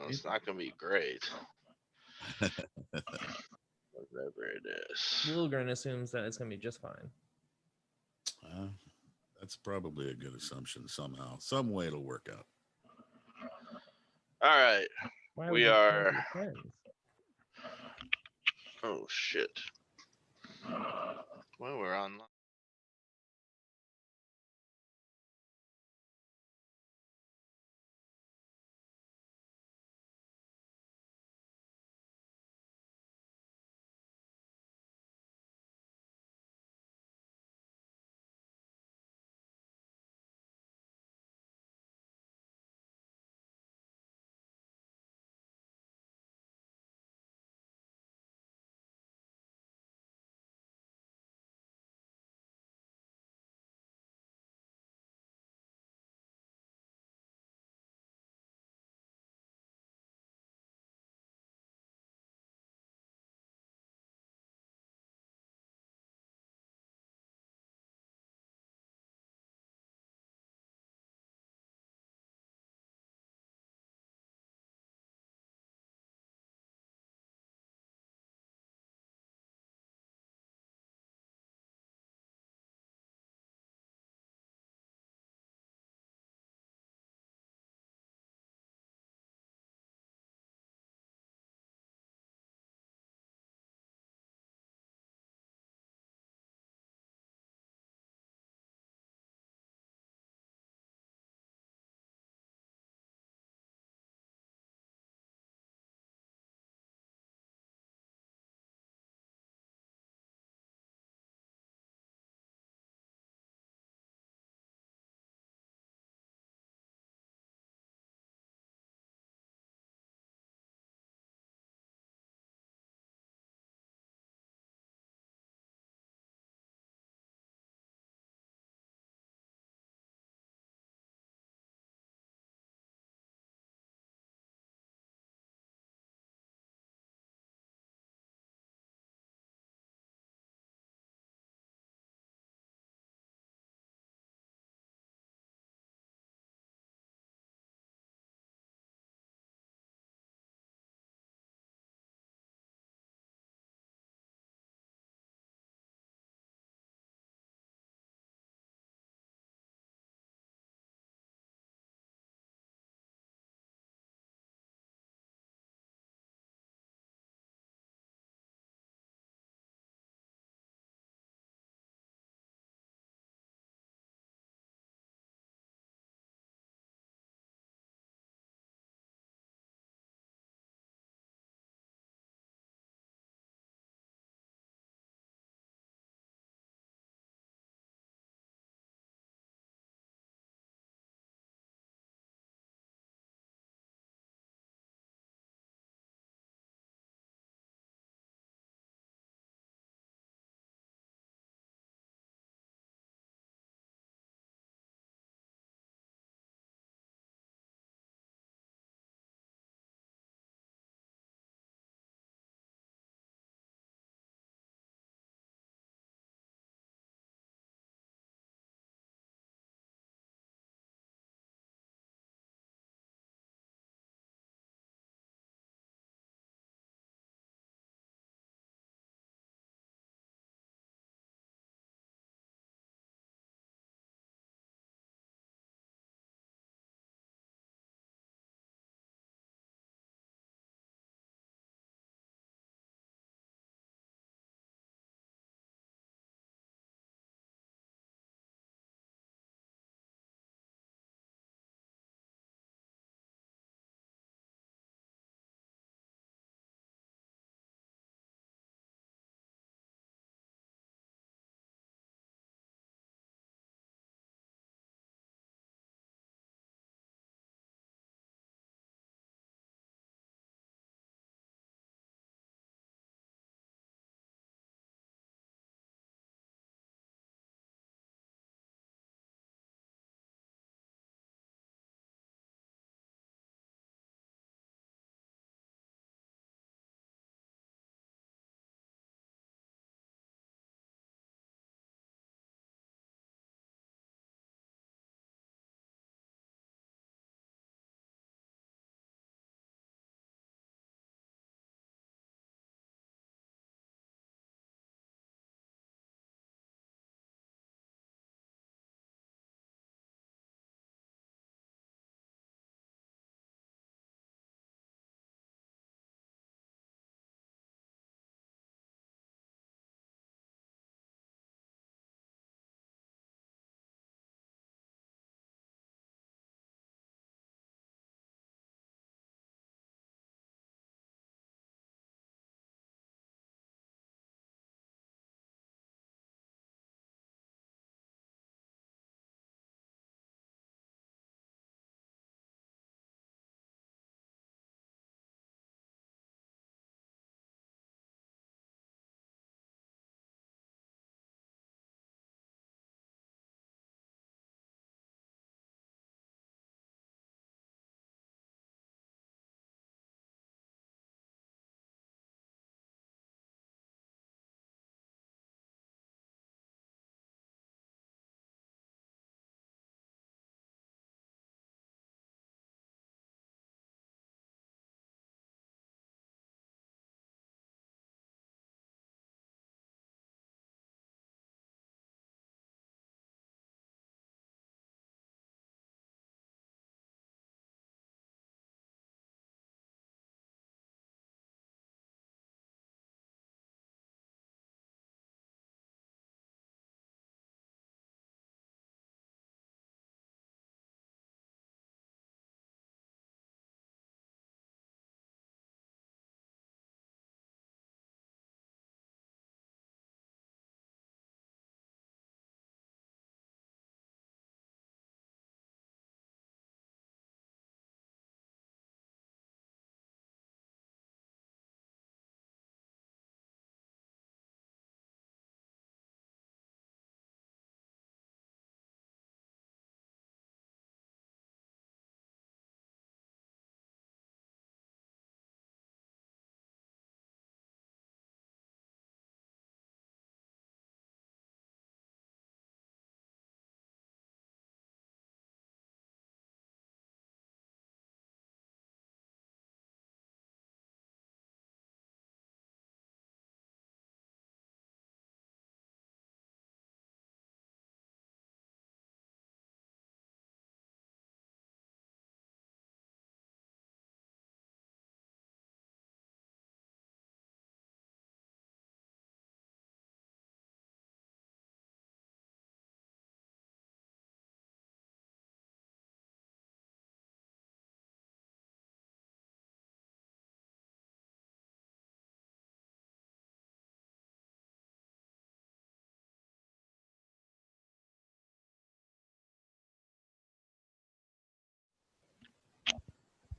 It's not gonna be great. Whatever it is. Lilgren assumes that it's gonna be just fine. Uh, that's probably a good assumption somehow. Some way it'll work out. All right, Why would we you are. cancel friends? Oh shit. Well, we're on.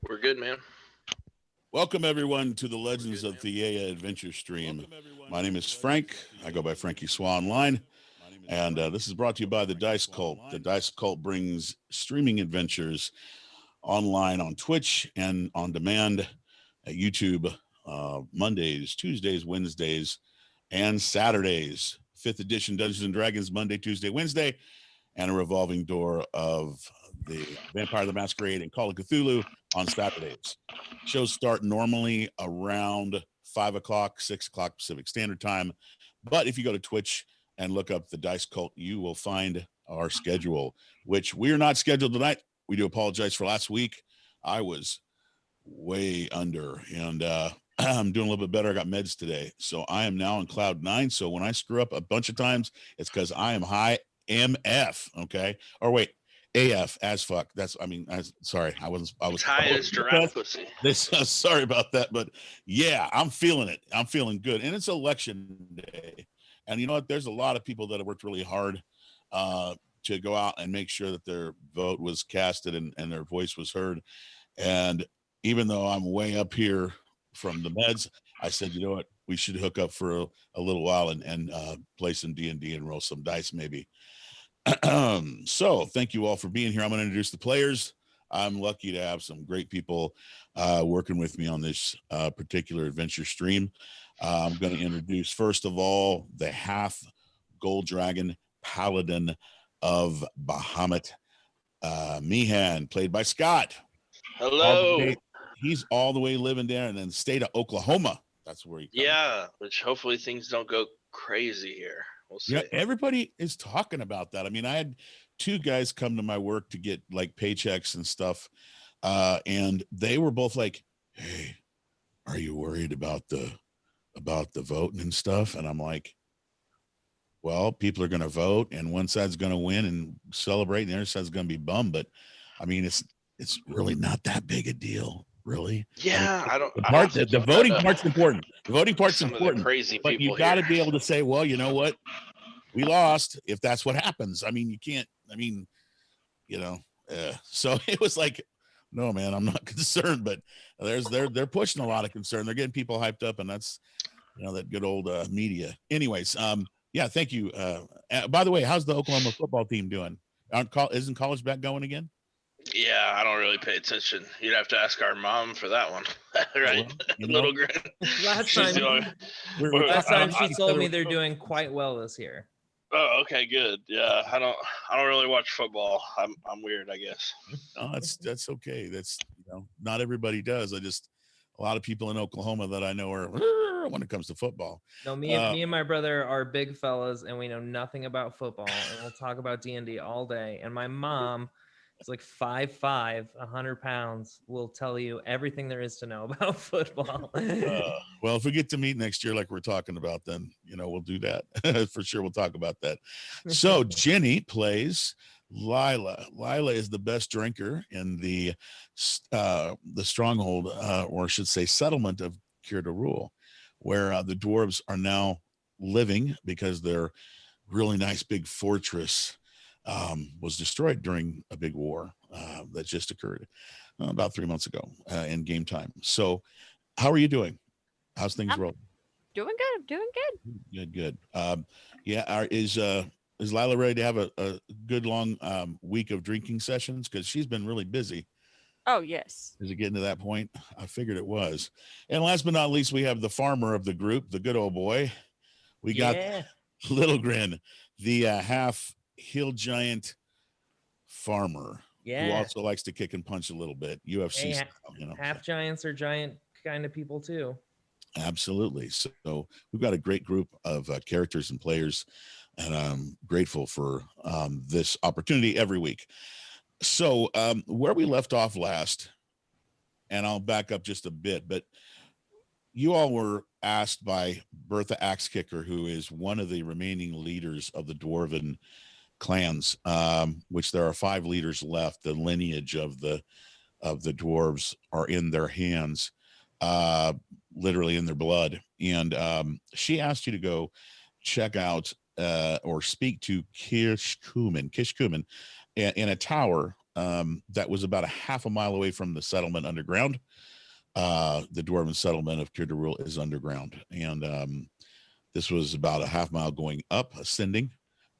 We're good, man. Welcome, everyone, to the Legends of Theia Adventure Stream. My name is Frank. I go by Frankie Swa online. And this is brought to you by the Dice Cult. The Dice Cult brings streaming adventures online on Twitch and on demand at YouTube Mondays, Tuesdays, Wednesdays, and Saturdays. 5th edition Dungeons and Dragons Monday, Tuesday, Wednesday, and a revolving door of the Vampire the Masquerade and Call of Cthulhu on Saturdays. Shows start normally around 5 o'clock, 6 o'clock Pacific Standard Time. But if you go to Twitch and look up the Dice Cult, you will find our schedule, which we are not scheduled tonight. We do apologize for last week. I was way under, and I'm doing a little bit better. I got meds today. So I am now on cloud 9. So when I screw up a bunch of times, it's because I am high MF. Okay. Or wait, AF as fuck. Sorry. I was High as giraffe pussy. Sorry about that. But yeah, I'm feeling it. I'm feeling good. And it's election day. And you know what? There's a lot of people that have worked really hard to go out and make sure that their vote was casted and their voice was heard. And even though I'm way up here from the meds, I said, you know what? We should hook up for a little while and play some D&D and roll some dice maybe. So thank you all for being here. I'm going to introduce the players. I'm lucky to have some great people working with me on this particular adventure stream. I'm going to introduce, first of all, the half gold dragon paladin of Bahamut, Meehan, played by Scott. Hello. He's all the way living there in the state of Oklahoma. That's where he comes. Yeah, which hopefully things don't go crazy here. We'll see. Yeah, everybody is talking about that. I mean, I had 2 guys come to my work to get like paychecks and stuff, and they were both like, "Hey, are you worried about the voting and stuff?" And I'm like, "Well, people are going to vote, and one side's going to win and celebrate, and the other side's going to be bummed. But I mean, it's really not that big a deal, really." Yeah, The voting part's important. The voting part's important. Crazy but you got to be able to say, well, you know what? We lost if that's what happens. I mean, you can't, so it was like, no, man, I'm not concerned, but they're pushing a lot of concern. They're getting people hyped up, and that's, that good old media. Anyways, yeah, thank you. By the way, how's the Oklahoma football team doing? Isn't college back going again? Yeah, I don't really pay attention. You'd have to ask our mom for that one. Right. Well, Little grin. Last time she told me they're doing quite well this year. Oh, okay, good. Yeah, I don't really watch football. I'm weird, I guess. No, that's okay. That's not everybody does. A lot of people in Oklahoma that I know are when it comes to football. No, me and my brother are big fellas, and we know nothing about football, and we'll talk about D&D all day. And my mom is like 5'5", 100 pounds, will tell you everything there is to know about football. Well, if we get to meet next year, like we're talking about, then we'll do that for sure. We'll talk about that. So Jenny plays Lila. Lila is the best drinker in the stronghold, or I should say settlement of Kier Rule, where the dwarves are now living because their really nice big fortress was destroyed during a big war that just occurred about 3 months ago in game time. So how are you doing? How's things rolling? Doing good. Good. Yeah. Is Lila ready to have a good long week of drinking sessions? Because she's been really busy. Oh, yes. Is it getting to that point? I figured it was. And last but not least, we have the farmer of the group, the good old boy. We got Little Grin, the half hill giant farmer who also likes to kick and punch a little bit. UFC style, Half giants are giant kind of people too. Absolutely. So we've got a great group of characters and players, and I'm grateful for this opportunity every week. So where we left off last, and I'll back up just a bit, but you all were asked by Bertha Axekicker, who is one of the remaining leaders of the Dwarven clans, which there are 5 leaders left. The lineage of the dwarves are in their hands, literally in their blood. And she asked you to go check out or speak to Kishkumen in a tower that was about a half a mile away from the settlement underground. The dwarven settlement of Kirdarul is underground, and this was about a half mile going up, ascending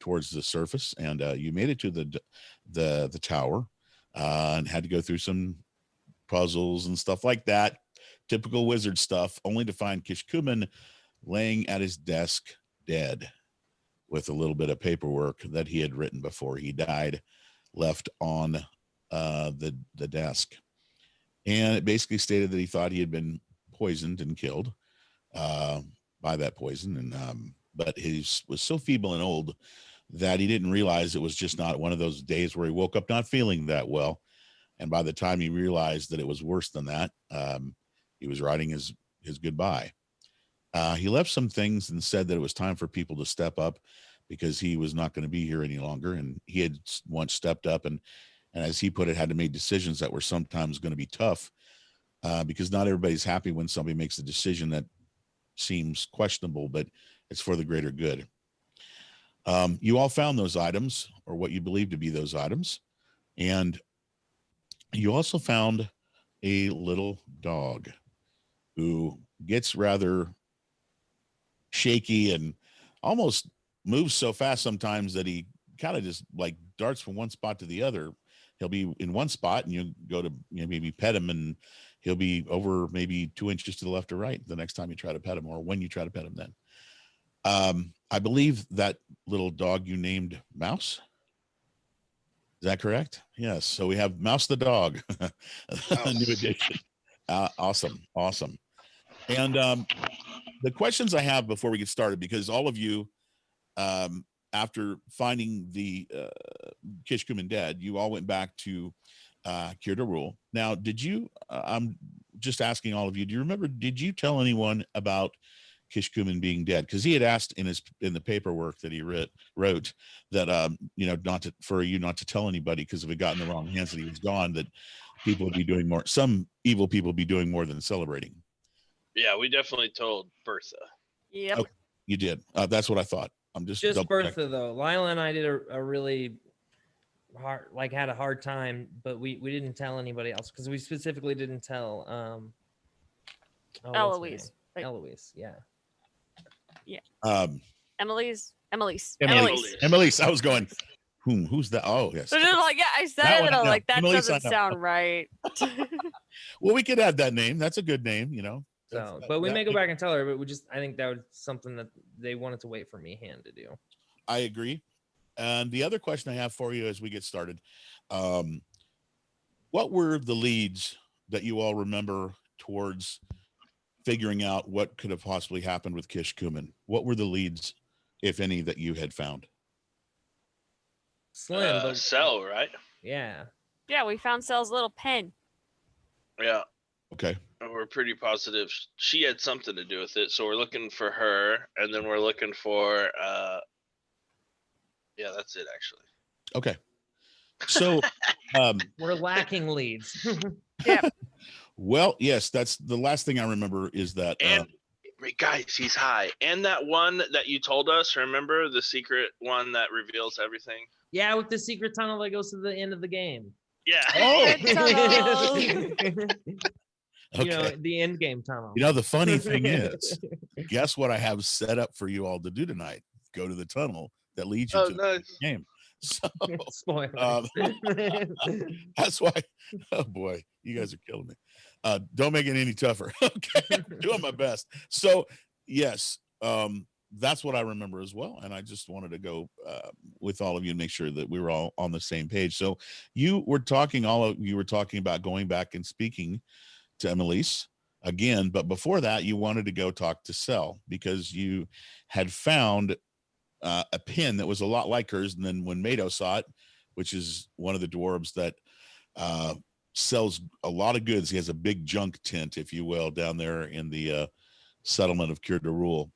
towards the surface, and you made it to the tower, and had to go through some puzzles and stuff like that, typical wizard stuff, only to find Kishkumen laying at his desk dead, with a little bit of paperwork that he had written before he died left on the desk. And it basically stated that he thought he had been poisoned and killed by that poison, and but he was so feeble and old that he didn't realize it was just not one of those days where he woke up not feeling that well. And by the time he realized that it was worse than that, he was writing his goodbye. He left some things and said that it was time for people to step up because he was not going to be here any longer. And he had once stepped up and as he put it, had to make decisions that were sometimes going to be tough, because not everybody's happy when somebody makes a decision that seems questionable, but it's for the greater good. You all found those items, or what you believe to be those items. And you also found a little dog who gets rather shaky and almost moves so fast sometimes that he kind of just like darts from one spot to the other. He'll be in one spot and you go to maybe pet him, and he'll be over maybe 2 inches to the left or right the next time you try to pet him, or when you try to pet him then. I believe that little dog you named Mouse. Is that correct? Yes. So we have Mouse the dog, a new addition. Awesome. And the questions I have before we get started, because all of you, after finding the Kishkumen dead, you all went back to Kirdarul. Now, did you, I'm just asking all of you, do you remember, did you tell anyone about Kishkumen being dead? Because he had asked in the paperwork that he wrote that for you not to tell anybody, because if it got in the wrong hands that he was gone, that people would be doing more, some evil people would be doing more than celebrating. Yeah, we definitely told Bertha. Yep. Okay, you did. That's what I thought. I'm just Bertha though. Lila and I did a really hard, had a hard time, but we didn't tell anybody else because we specifically didn't tell Eloise. Eloise, yeah. Emily's. Emily's. I was going, who's that? Oh, yes. So just like, yeah, I said it. I'm like, that Emily's, doesn't sound right. Well, we could add that name. That's a good name, So, but we may go back and tell her, but I think that was something that they wanted to wait for Meehan to do. I agree. And the other question I have for you as we get started, what were the leads that you all remember towards figuring out what could have possibly happened with Kishkumen? What were the leads, if any, that you had found? Slim, but Cell, right? Yeah. Yeah, we found Cell's little pen. Yeah. Okay. And we're pretty positive she had something to do with it. So we're looking for her, and then we're looking for yeah, that's it actually. Okay. So we're lacking leads. Yeah. Well, yes, that's the last thing I remember is that and guys, he's high. And that one that you told us, remember the secret one that reveals everything? Yeah, with the secret tunnel that goes to the end of the game. Yeah. Oh. Okay. The end game tunnel. The funny thing is, guess what I have set up for you all to do tonight? Go to the tunnel that leads you to the game. So spoiler. That's why. Oh boy, you guys are killing me. Don't make it any tougher. Okay, I'm doing my best. So yes, that's what I remember as well. And I just wanted to go with all of you and make sure that we were all on the same page. So all of you were talking about going back and speaking to Emily's again, but before that, you wanted to go talk to Cell because you had found a pin that was a lot like hers. And then when Mado saw it, which is one of the dwarves that sells a lot of goods, he has a big junk tent, if you will, down there in the settlement of Kirdarul.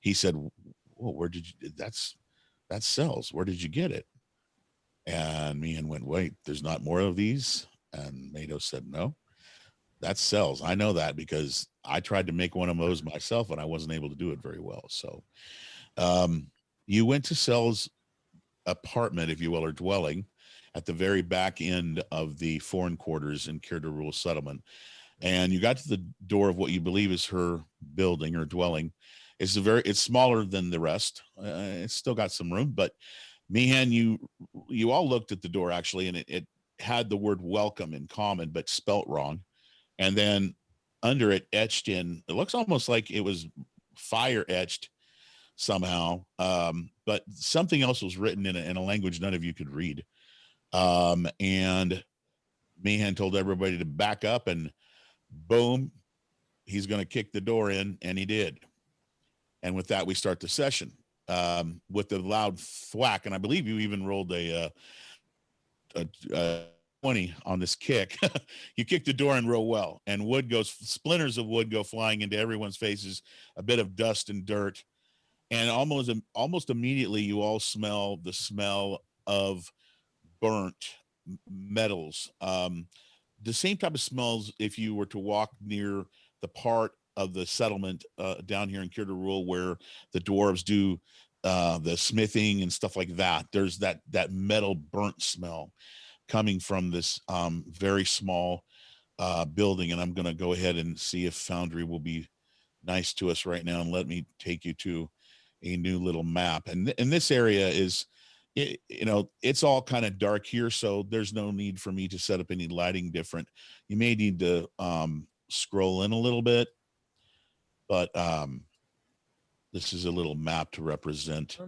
He said, "Well, where did you? That sells. Where did you get it?" And Meehan went, "Wait, there's not more of these." And Mado said, "No, that sells. I know that because I tried to make one of those myself and I wasn't able to do it very well." So you went to Cell's apartment, if you will, or dwelling, at the very back end of the foreign quarters in Kier de Rule settlement. And you got to the door of what you believe is her building or dwelling. It's smaller than the rest. It's still got some room, but Meehan, you all looked at the door actually, and it had the word welcome in common, but spelt wrong. And then under it, etched in, it looks almost like it was fire etched somehow, but something else was written in a language none of you could read. And Meehan told everybody to back up, and boom, he's going to kick the door in, and he did. And with that, we start the session with the loud thwack. And I believe you even rolled a 20 on this kick. You kick the door in real well, and splinters of wood go flying into everyone's faces, a bit of dust and dirt. And almost immediately, you all smell the smell of burnt metals. The same type of smells if you were to walk near the part of the settlement down here in Kier de Rule where the dwarves do the smithing and stuff like that. There's that metal burnt smell coming from this very small building. And I'm going to go ahead and see if Foundry will be nice to us right now and let me take you to a new little map. And this area is, it's all kind of dark here, so there's no need for me to set up any lighting different. You may need to scroll in a little bit, but this is a little map to represent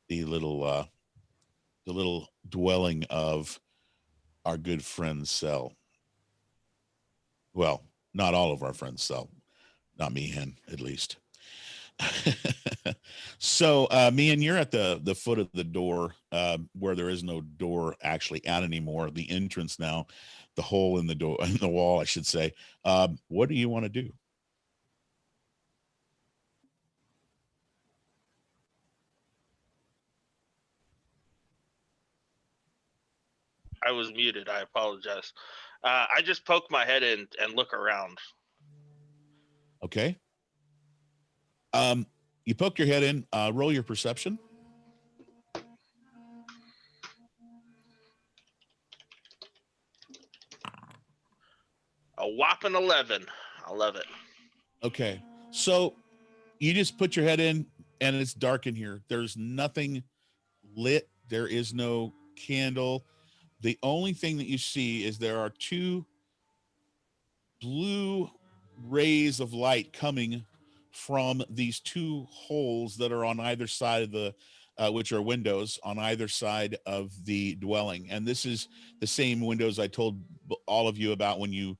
the little dwelling of our good friend Cell. Well, not all of our friends Cell, not Meehan, at least. So Meehan, you're at the foot of the door where there is no door actually out anymore. The entrance now, the hole in the door, in the wall, I should say. What do you want to do? I was muted. I apologize. I just poke my head in and look around. Okay. You poke your head in, roll your perception. A whopping 11. I love it. Okay. So you just put your head in and it's dark in here. There's nothing lit. There is no candle. The only thing that you see is there are two blue rays of light coming from these two holes that are on either side of the which are windows on either side of the dwelling. And this is the same windows I told all of you about when you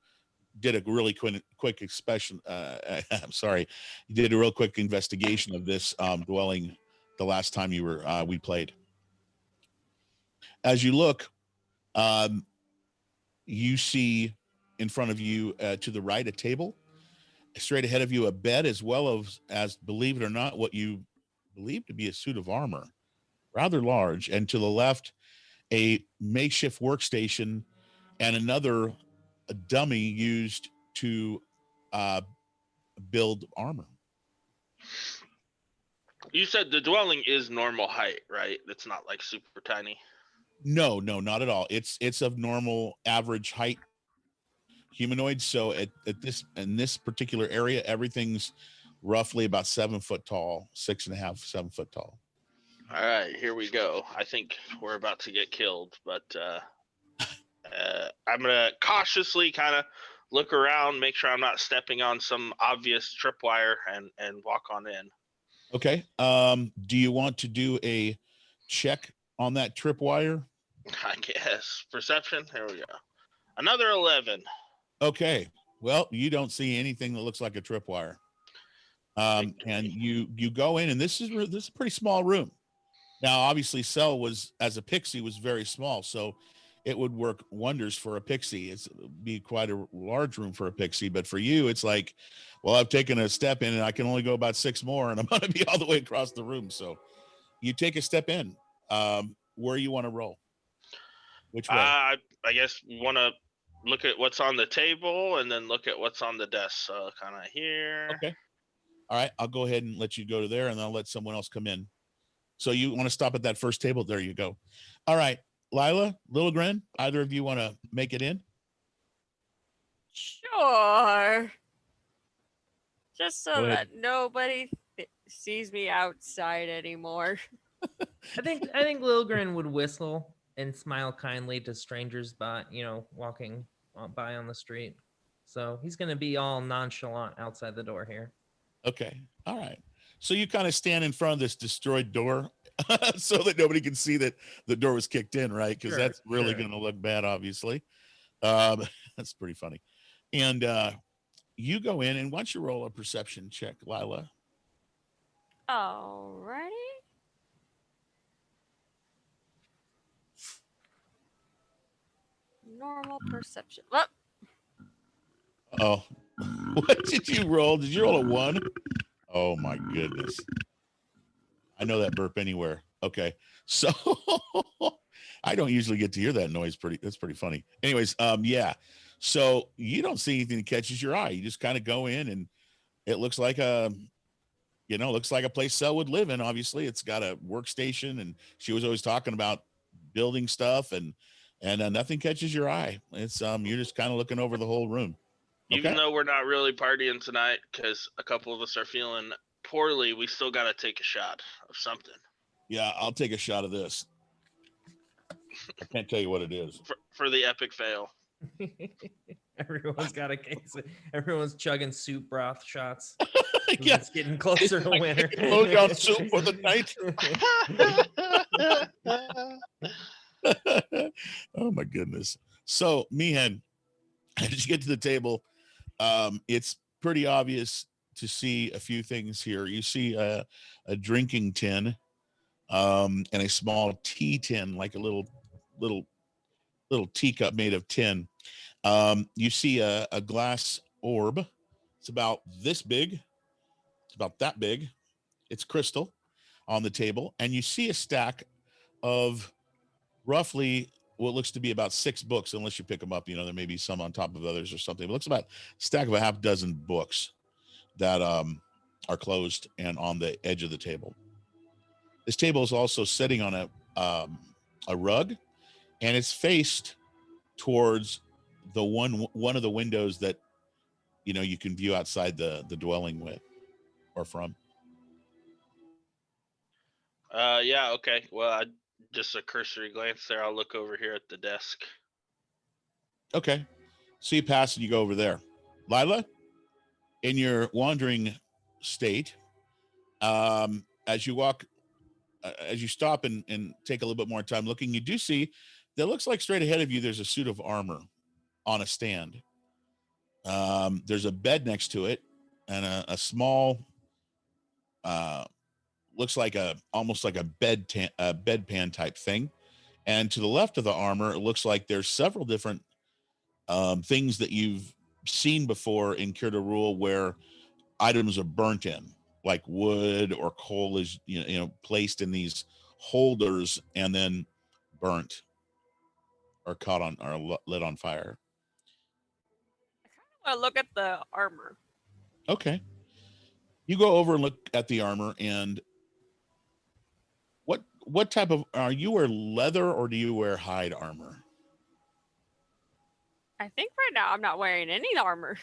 did a really quick inspection. I'm sorry, you did a real quick investigation of this dwelling the last time we played. As you look, you see in front of you to the right a table, straight ahead of you a bed, as well as believe it or not, what you believe to be a suit of armor, rather large, and to the left a makeshift workstation and another a dummy used to build armor. You said the dwelling is normal height, right? It's not like super tiny. No, not at all. It's of normal average height humanoid. So in this particular area, everything's roughly about 7 foot tall, 6.5, 7 foot tall. All right, here we go. I think we're about to get killed, but I'm gonna cautiously kind of look around, make sure I'm not stepping on some obvious tripwire, and walk on in. Okay. Do you want to do a check on that tripwire? I guess perception. Here we go. Another 11. Okay. Well, you don't see anything that looks like a tripwire. And you go in, and this is a pretty small room. Now, obviously, Cell as a pixie was very small, so it would work wonders for a pixie. It'd be quite a large room for a pixie, but for you, it's like, well, I've taken a step in and I can only go about 6 more, and I'm going to be all the way across the room. So you take a step in. Where you want to roll? Which way? I guess you want to look at what's on the table and then look at what's on the desk. So kind of here. Okay. All right. I'll go ahead and let you go to there, and I'll let someone else come in. So you want to stop at that first table? There you go. All right. Lila, Lilligren, either of you want to make it in? Sure. Just Go so ahead. that nobody sees me outside anymore. I think Lilgren would whistle and smile kindly to strangers by walking by on the street. So he's gonna be all nonchalant outside the door here. Okay. All right. So you kind of stand in front of this destroyed door so that nobody can see that the door was kicked in, right? Because Sure, that's really sure. going to look bad, obviously. That's pretty funny. And you go in, and once you roll a perception check, Lila. Alrighty. Normal perception. Oh, Oh, what did you roll? Did you roll a 1? Oh my goodness. I know that burp anywhere. Okay. So I don't usually get to hear that noise. That's pretty funny. Anyways, yeah. So you don't see anything that catches your eye. You just kind of go in, and it looks like a place Cell would live in. Obviously, it's got a workstation, and she was always talking about building stuff, and nothing catches your eye. It's you're just kind of looking over the whole room. Even Okay. though we're not really partying tonight because a couple of us are feeling poorly, we still got to take a shot of something Yeah, I'll take a shot of this. I can't tell you what it is. for the epic fail. Everyone's got a case. Everyone's chugging soup broth shots. Yeah. It's getting closer to winter. Low down soup for the night. Oh my goodness. So Meehan, as you get to the table, it's pretty obvious to see a few things here. You see a drinking tin, and a small tea tin, like a little teacup made of tin. You see a glass orb. It's about this big. It's about that big. It's crystal on the table, and you see a stack of roughly what looks to be about 6 books, unless you pick them up. There may be some on top of others or something. It looks about a stack of a half dozen books that are closed and on the edge of the table. This table is also sitting on a rug, and it's faced towards the one of the windows that you can view outside the dwelling with or from. Yeah, okay. Well, just a cursory glance there. I'll look over here at the desk. Okay. So you pass and you go over there. Lila, in your wandering state, as you walk, as you stop and take a little bit more time looking, you do see that looks like straight ahead of you, there's a suit of armor on a stand. There's a bed next to it, and a small, looks like almost like a bedpan type thing. And to the left of the armor, it looks like there's several different things that you've seen before in Cure de Rule, where items are burnt in, like wood or coal is placed in these holders and then burnt or caught on or lit on fire. I want to look at the armor. Okay. You go over and look at the armor, and what type of, are you wear leather or do you wear hide armor? I think right now I'm not wearing any armor.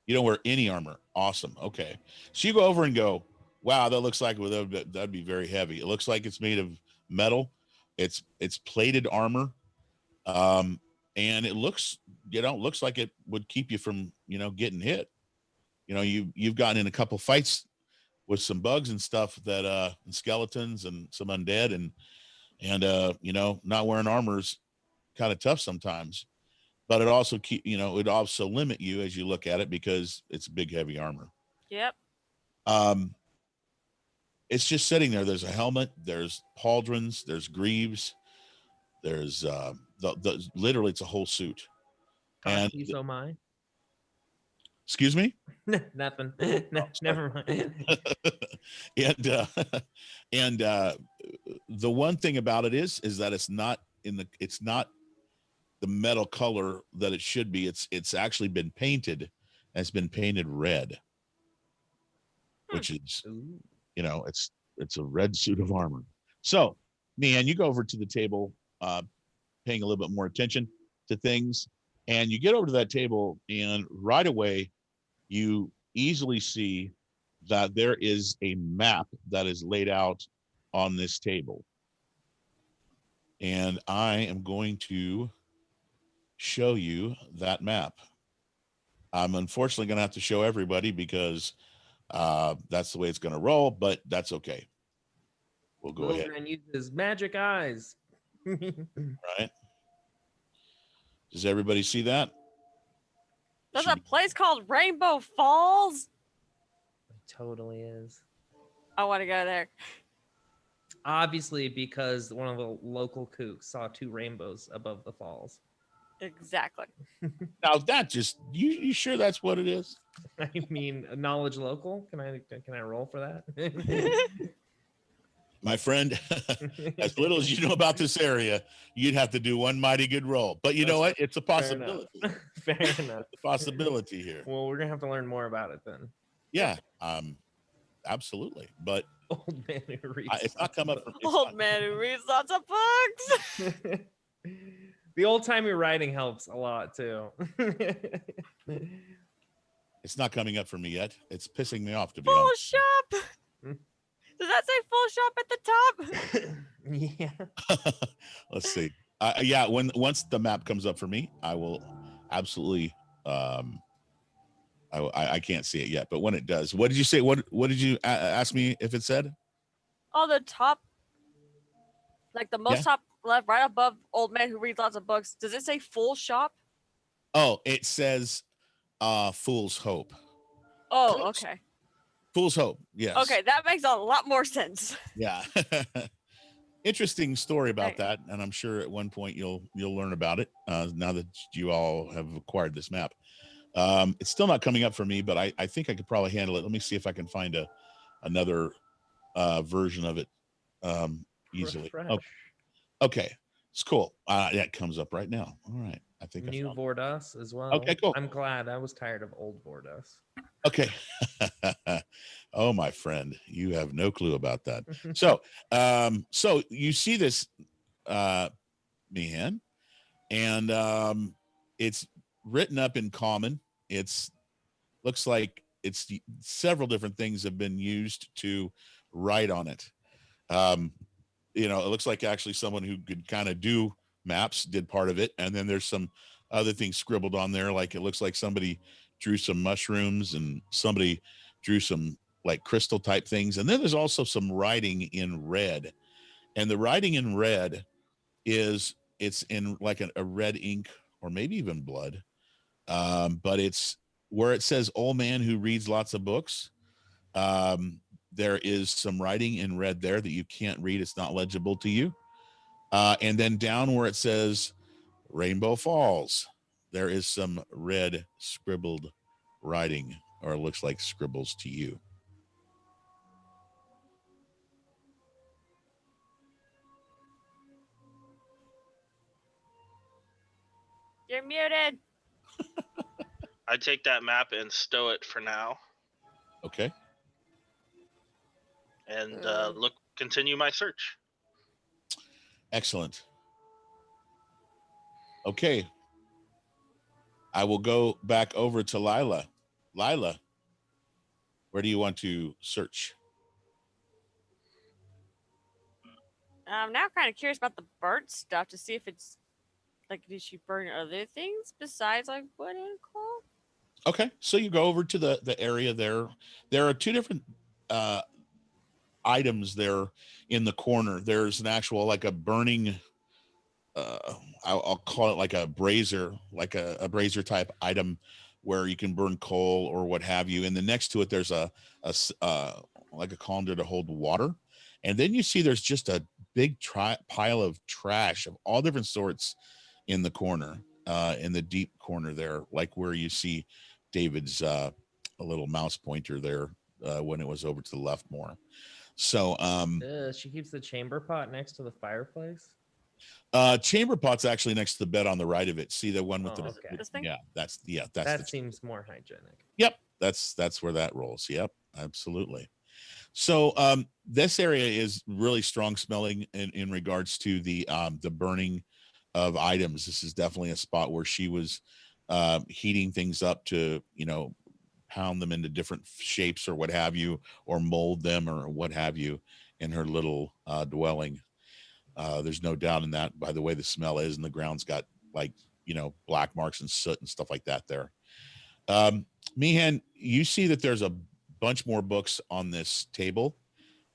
You don't wear any armor. Awesome. Okay. So you go over and go, wow, that looks like that'd be very heavy. It looks like it's made of metal. It's plated armor. And it looks like it would keep you from, getting hit. You've gotten in a couple fights with some bugs and stuff and skeletons and some undead, and not wearing armor is kind of tough sometimes, but it also it also limit you as you look at it because it's big, heavy armor. Yep. It's just sitting there. There's a helmet, there's pauldrons, there's greaves, there's literally it's a whole suit. And so mine. Excuse me? Nothing. Never mind. and the one thing about it is that it's not the metal color that it should be. It's actually been painted, and it's been painted red, which is it's a red suit of armor. So, man, you go over to the table. paying a little bit more attention to things. And you get over to that table, and right away, you easily see that there is a map that is laid out on this table. And I am going to show you that map. I'm unfortunately going to have to show everybody because that's the way it's going to roll, but that's okay. We'll go ahead. And use his magic eyes. Right. Does everybody see that? There's a place called Rainbow Falls. It totally is. I want to go there. Obviously, because one of the local kooks saw 2 rainbows above the falls. Exactly. Now that just you sure that's what it is? I mean, knowledge local. Can I roll for that? My friend, as little as you know about this area, you'd have to do one mighty good roll. But you know what? It's a possibility. Fair enough. It's a possibility here. Well, we're gonna have to learn more about it then. Yeah, absolutely. But Old man who reads. it's not come up. Old man who reads lots of books. The old timey writing helps a lot too. It's not coming up for me yet. It's pissing me off, to be Full honest. shop. Does that say full shop at the top? Yeah. Let's see. Yeah, once the map comes up for me, I will absolutely. I can't see it yet, but when it does, what did you say? What did you ask me if it said? Oh, the top, like the most top left, right above old man who reads lots of books. Does it say full shop? Oh, it says Fool's Hope. Oh, okay. Fool's Hope. Yes. Okay, that makes a lot more sense. Yeah. Interesting story about that, and I'm sure at one point you'll learn about it now that you all have acquired this map. It's still not coming up for me, but I think I could probably handle it. Let me see if I can find another version of it easily. Okay, it's cool. Yeah, it comes up right now. All right, I think New Vordas as well. Okay, cool. I'm glad. I was tired of old Vordas. Okay. Oh, my friend, you have no clue about that. So you see this, Meehan, and it's written up in common. It's looks like it's several different things have been used to write on it. It looks like actually someone who could kind of do maps did part of it, and then there's some other things scribbled on there. Like it looks like somebody drew some mushrooms and somebody drew some like crystal type things, and then there's also some writing in red, and the writing in red it's in like a red ink or maybe even blood, but it's where it says old man who reads lots of books. There is some writing in red there that you can't read. It's not legible to you. And then down where it says Rainbow Falls, there is some red scribbled writing, or it looks like scribbles to you. You're muted. I take that map and stow it for now, Okay. and continue my search. Excellent. Okay. I will go back over to Lila. Lila, where do you want to search? I'm now kind of curious about the burnt stuff to see if it's like, did she burn other things besides like wood and coal? Okay, so you go over to the area there. There are two different items there in the corner. There's an actual like a burning, I'll call it like a brazier, like a brazier type item where you can burn coal or what have you. And then next to it, there's a like a colander to hold water. And then you see there's just a big pile of trash of all different sorts in the corner, in the deep corner there, like where you see David's a little mouse pointer there when it was over to the left more. So she keeps the chamber pot next to the fireplace. Chamber pot's actually next to the bed on the right of it. See the one with the okay. This thing? that's That seems more hygienic. Yep, that's where that rolls. Yep, absolutely. So this area is really strong smelling in regards to the burning of items. This is definitely a spot where she was heating things up to, pound them into different shapes or what have you, or mold them or what have you in her little dwelling. There's no doubt in that by the way the smell is, and the ground's got like, black marks and soot and stuff like that there. Meehan, you see that there's a bunch more books on this table,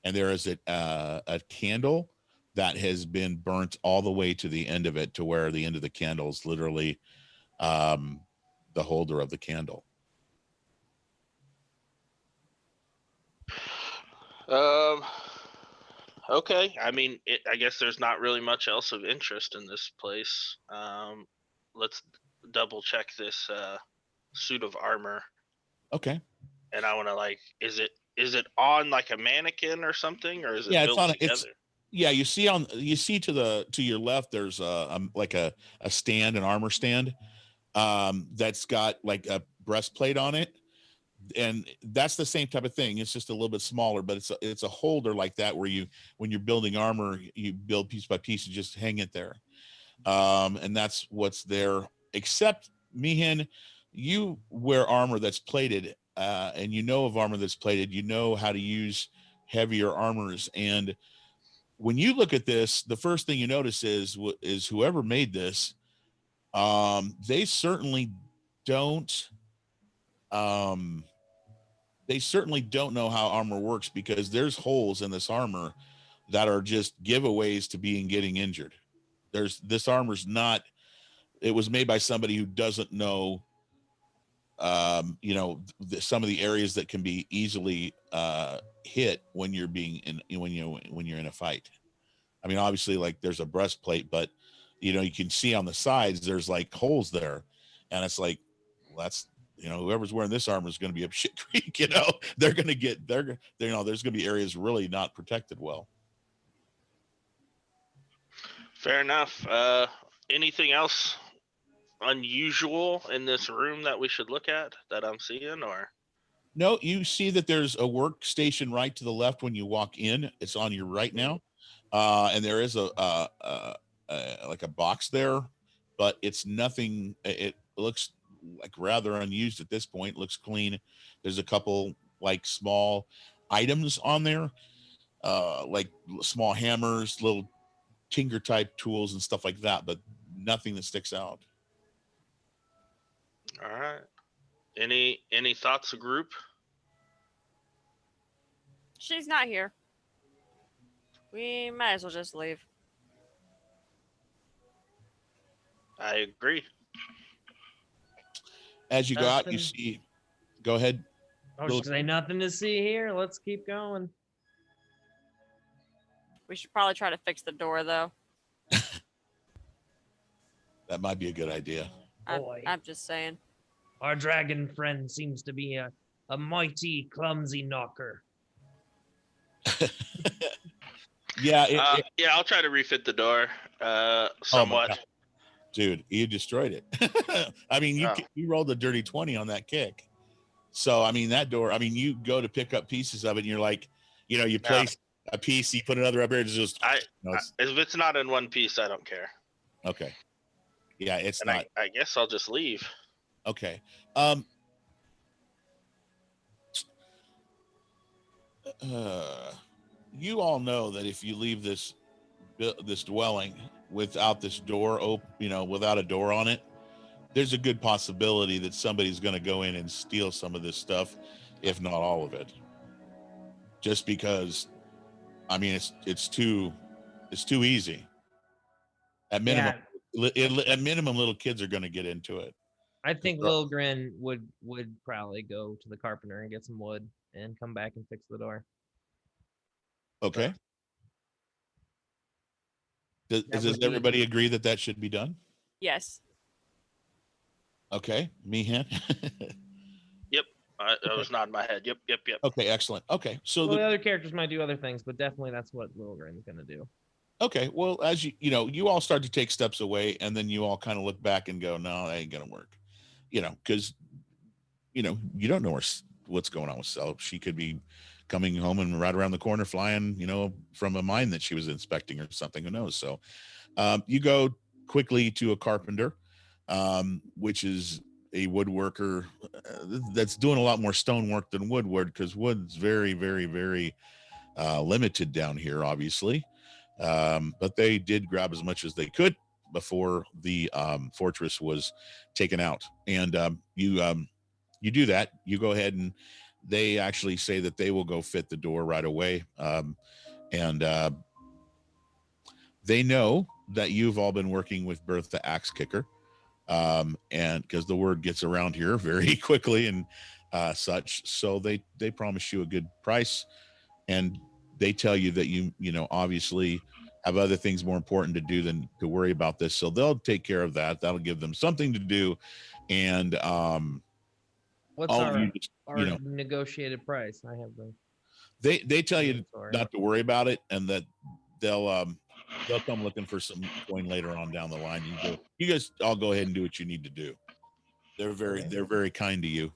and there is a candle that has been burnt all the way to the end of it, to where the end of the candle is literally the holder of the candle. Okay. I mean, I guess there's not really much else of interest in this place. Let's double check this suit of armor. Okay. And I want to is it on like a mannequin or something, or is it it's built on together? Yeah, you see to your left, there's like a stand, an armor stand, that's got like a breastplate on it, and that's the same type of thing. It's just a little bit smaller, but it's a holder like that where when you're building armor, you build piece by piece and just hang it there, and that's what's there. Except, Meehan, you wear armor that's plated, and of armor that's plated. You know how to use heavier armors, and when you look at this, the first thing you notice is whoever made this, they certainly don't know how armor works, because there's holes in this armor that are just giveaways to getting injured. This armor's not, it was made by somebody who doesn't know, some of the areas that can be easily hit when you're when you're in a fight. I mean, obviously, like, there's a breastplate, but you can see on the sides there's like holes there, and it's like, well, that's whoever's wearing this armor is going to be up shit creek. They're going to get there's going to be areas really not protected well. Fair enough. Anything else unusual in this room that we should look at that I'm seeing, or? No, you see that there's a workstation right to the left when you walk in. It's on your right now. And there is like a box there, but it's nothing. It looks like rather unused at this point. It looks clean. There's a couple like small items on there, like small hammers, little tinker type tools and stuff like that, but nothing that sticks out. All right. Any thoughts, of group? She's not here. We might as well just leave. I agree. As you go out, you see. Go ahead. I was just say nothing to see here. Let's keep going. We should probably try to fix the door, though. That might be a good idea. I'm just saying. Our dragon friend seems to be a mighty clumsy knocker. Yeah. I'll try to refit the door somewhat. Oh, dude, you destroyed it. I mean, you rolled a dirty 20 on that kick. So, I mean, that door, you go to pick up pieces of it and you're like, you place a piece, you put another up there. It's just, if it's not in one piece, I don't care. Okay. Yeah, it's and not. I guess I'll just leave. Okay. You all know that if you leave this dwelling without this door open, without a door on it, there's a good possibility that somebody's going to go in and steal some of this stuff, if not all of it. Just because, it's too easy. At minimum, little kids are going to get into it. I think Lil Grin would probably go to the carpenter and get some wood and come back and fix the door. Okay. Does everybody agree that should be done? Yes. Okay. Meehan? Yep. I was nodding my head. Yep. Okay, excellent. Okay. So the other characters might do other things, but definitely that's what Lil Grin's going to do. Okay. Well, as you all start to take steps away, and then you all kind of look back and go, no, that ain't going to work. Because, you don't know what's going on with Cel. She could be coming home and right around the corner flying, from a mine that she was inspecting or something. Who knows? So you go quickly to a carpenter, which is a woodworker that's doing a lot more stonework than woodwork, because wood's very, very, very limited down here, obviously. But they did grab as much as they could before the fortress was taken out. And you do that. You go ahead, and they actually say that they will go fit the door right away. And they know that you've all been working with Bertha Axe Kicker, and because the word gets around here very quickly and such, so they promise you a good price, and they tell you that you obviously have other things more important to do than to worry about this, so they'll take care of that. That'll give them something to do. And What's all of our, you just, our negotiated price? I have the they tell you inventory. not to worry about it, and that they'll come looking for some coin later on down the line. You guys all go ahead and do what you need to do. They're very kind to you.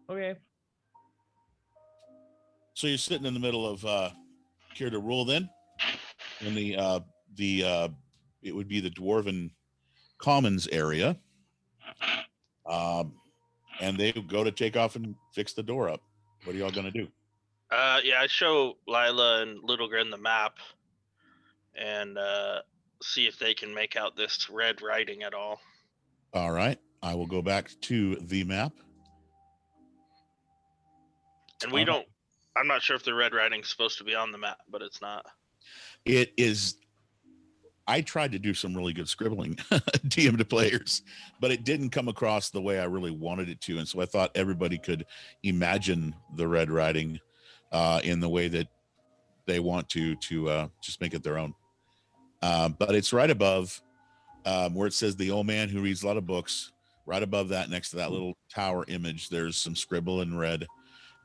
Okay. So you're sitting in the middle of Care to Rule then, in the it would be the Dwarven Commons area, and they go to take off and fix the door up. What are y'all gonna do? Yeah, I show Lila and Little Grin the map, and see if they can make out this red writing at all. All right, I will go back to the map. And we don't. I'm not sure if the red writing's supposed to be on the map, but it's not. It is. I tried to do some really good scribbling DM to players, but it didn't come across the way I really wanted it to. And so I thought everybody could imagine the red writing in the way that they want to just make it their own. But it's right above where it says the old man who reads a lot of books. Right above that, next to that little tower image, there's some scribble in red.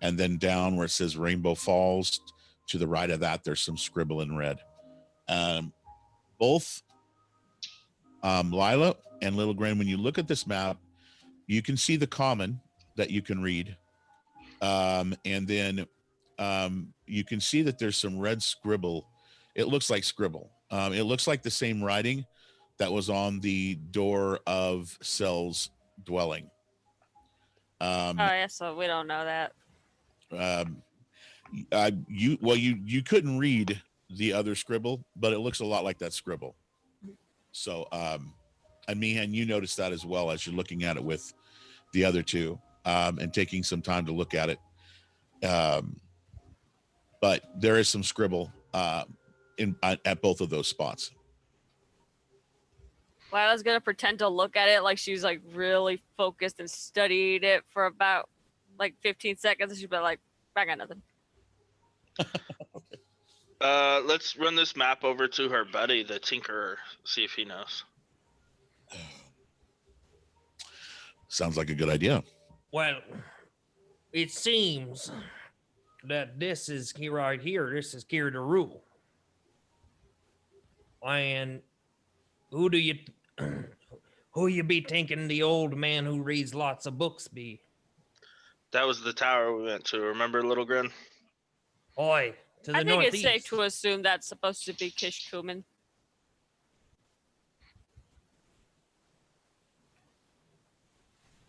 And then down where it says Rainbow Falls, to the right of that, there's some scribble in red. Both Lila and Little Grin, when you look at this map, you can see the common that you can read. And then you can see that there's some red scribble. It looks like scribble. It looks like the same writing that was on the door of Sel's dwelling. So we don't know that. You couldn't read the other scribble, but it looks a lot like that scribble. So and Meehan, you noticed that as well as you're looking at it with the other two, and taking some time to look at it. But there is some scribble at both of those spots. Lila's gonna pretend to look at it like she's like really focused and studied it for about like 15 seconds, and she'll be like, I got nothing. Let's run this map over to her buddy, the Tinkerer, see if he knows. Sounds like a good idea. Well, it seems that this is here right here. This is Care to Rule. And who you be thinking the old man who reads lots of books be? That was the tower we went to. Remember, Little Grin? Oi, to the I think northeast. it's safe to assume that's supposed to be Kish Kuman.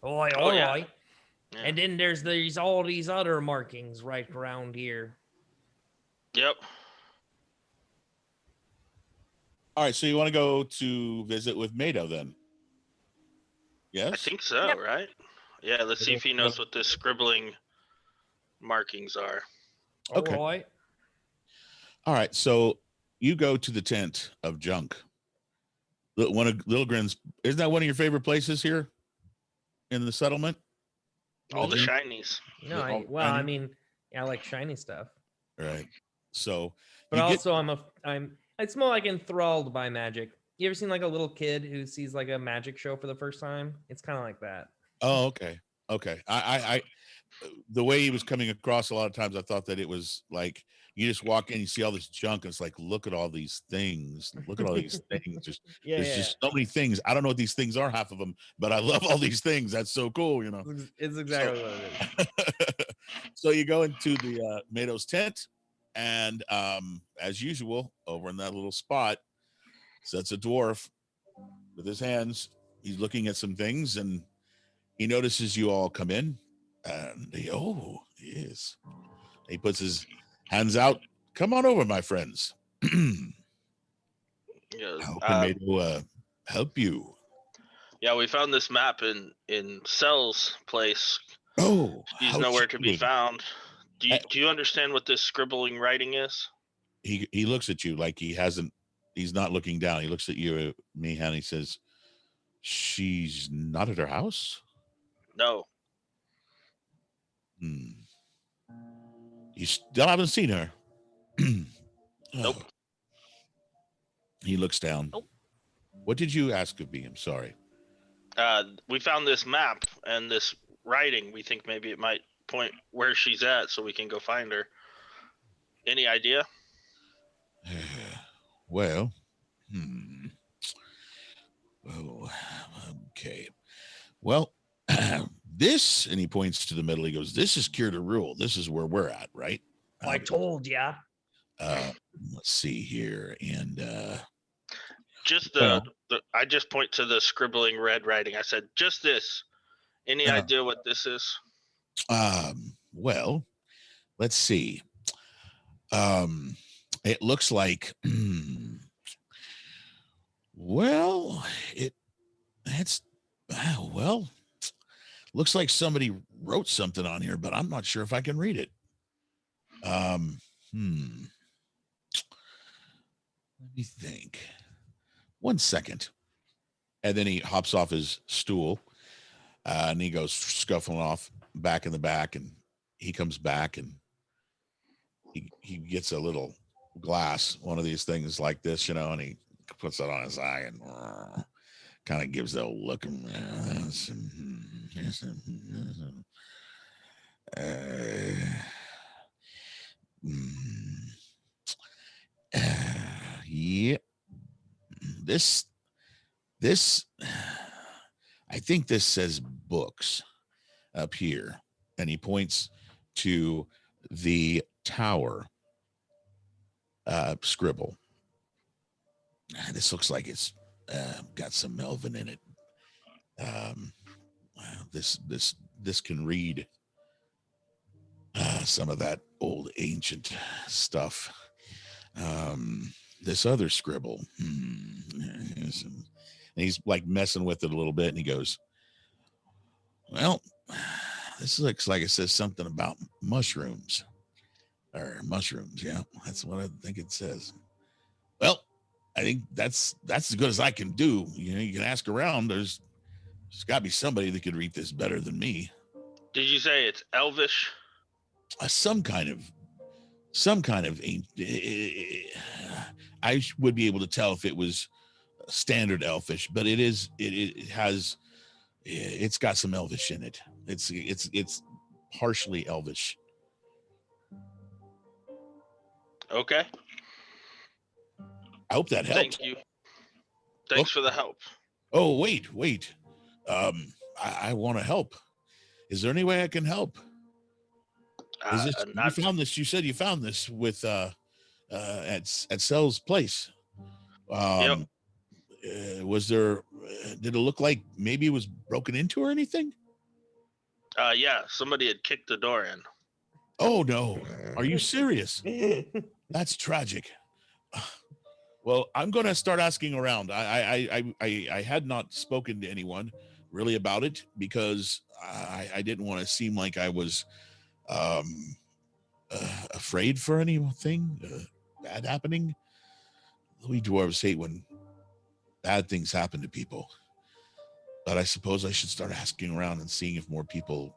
Oi, Oh, all yeah. right. Yeah. And then there's all these other markings right around here. Yep. All right, so you want to go to visit with Mado then? Yes? I think so, Yep. right? Yeah, let's see if he knows what the scribbling markings are. Okay. All right. All right, so you go to the tent of Junk. One of Little Grin's, isn't that one of your favorite places here in the settlement? All the Mhm. shinies. No, all I shiny? mean, I like shiny stuff. Right. So, But you get- also it's more like enthralled by magic. You ever seen like a little kid who sees like a magic show for the first time? It's kind of like that. oh, okay. I the way he was coming across a lot of times, I thought that it was like you just walk in, you see all this junk, and it's like, look at all these things. Look at all these things. There's just so many things. I don't know what these things are, half of them, but I love all these things. That's so cool, you know. It's exactly what it is. So you go into the Mado's tent, and as usual, over in that little spot sits a dwarf with his hands. He's looking at some things, and he notices you all come in. And yes. He puts his hands out. Come on over, my friends. Yeah, How can Mado help you? yeah, we found this map in Cell's place. Oh, He's how nowhere to be charming. found. Do you understand what this scribbling writing is? He looks at you like he's not looking down. He looks at you, Mihan, and he says, she's not at her house? No. You still haven't seen her? Nope. He looks down. Nope. What did you ask of me? I'm sorry. We found this map and this writing. We think maybe it might point where she's at so we can go find her. Any idea? Well, oh, okay. Well, this, and he points to the middle. He goes, this is Cure to Rule. This is where we're at, right? I told ya. Let's see here. And Just I just point to the scribbling red writing. I said, just this. Any idea what this is? well, let's see. It looks like, well, looks like somebody wrote something on here, but I'm not sure if I can read it. Let me think. 1 second. And then he hops off his stool, and he goes scuffling off back in the back, and he comes back, and he gets a little glass, one of these things like this, and he puts it on his eye and kind of gives that look. Yeah. This, I think this says books up here, and he points to the tower scribble. This looks like it's got some Melvin in it. This can read some of that old ancient stuff. This other scribble, and he's like messing with it a little bit, and he goes, well, this looks like it says something about mushrooms. Yeah, that's what I think it says. Well, I think that's as good as I can do. You can ask around. There's got to be somebody that could read this better than me. Did you say it's Elvish? Some kind of. I would be able to tell if it was standard Elfish, but it's got some Elvish in it. It's partially Elvish. Okay. I hope that helped. Thank you. Thanks for the help. Oh, wait. I want to help. Is there any way I can help? You found this? You said you found this with at Cell's place. Yep. Was there? Did it look like maybe it was broken into or anything? Yeah, somebody had kicked the door in. Oh no! Are you serious? That's tragic. Well, I'm going to start asking around. I had not spoken to anyone really about it because I didn't want to seem like I was afraid for anything bad happening. We dwarves hate when bad things happen to people. But I suppose I should start asking around and seeing if more people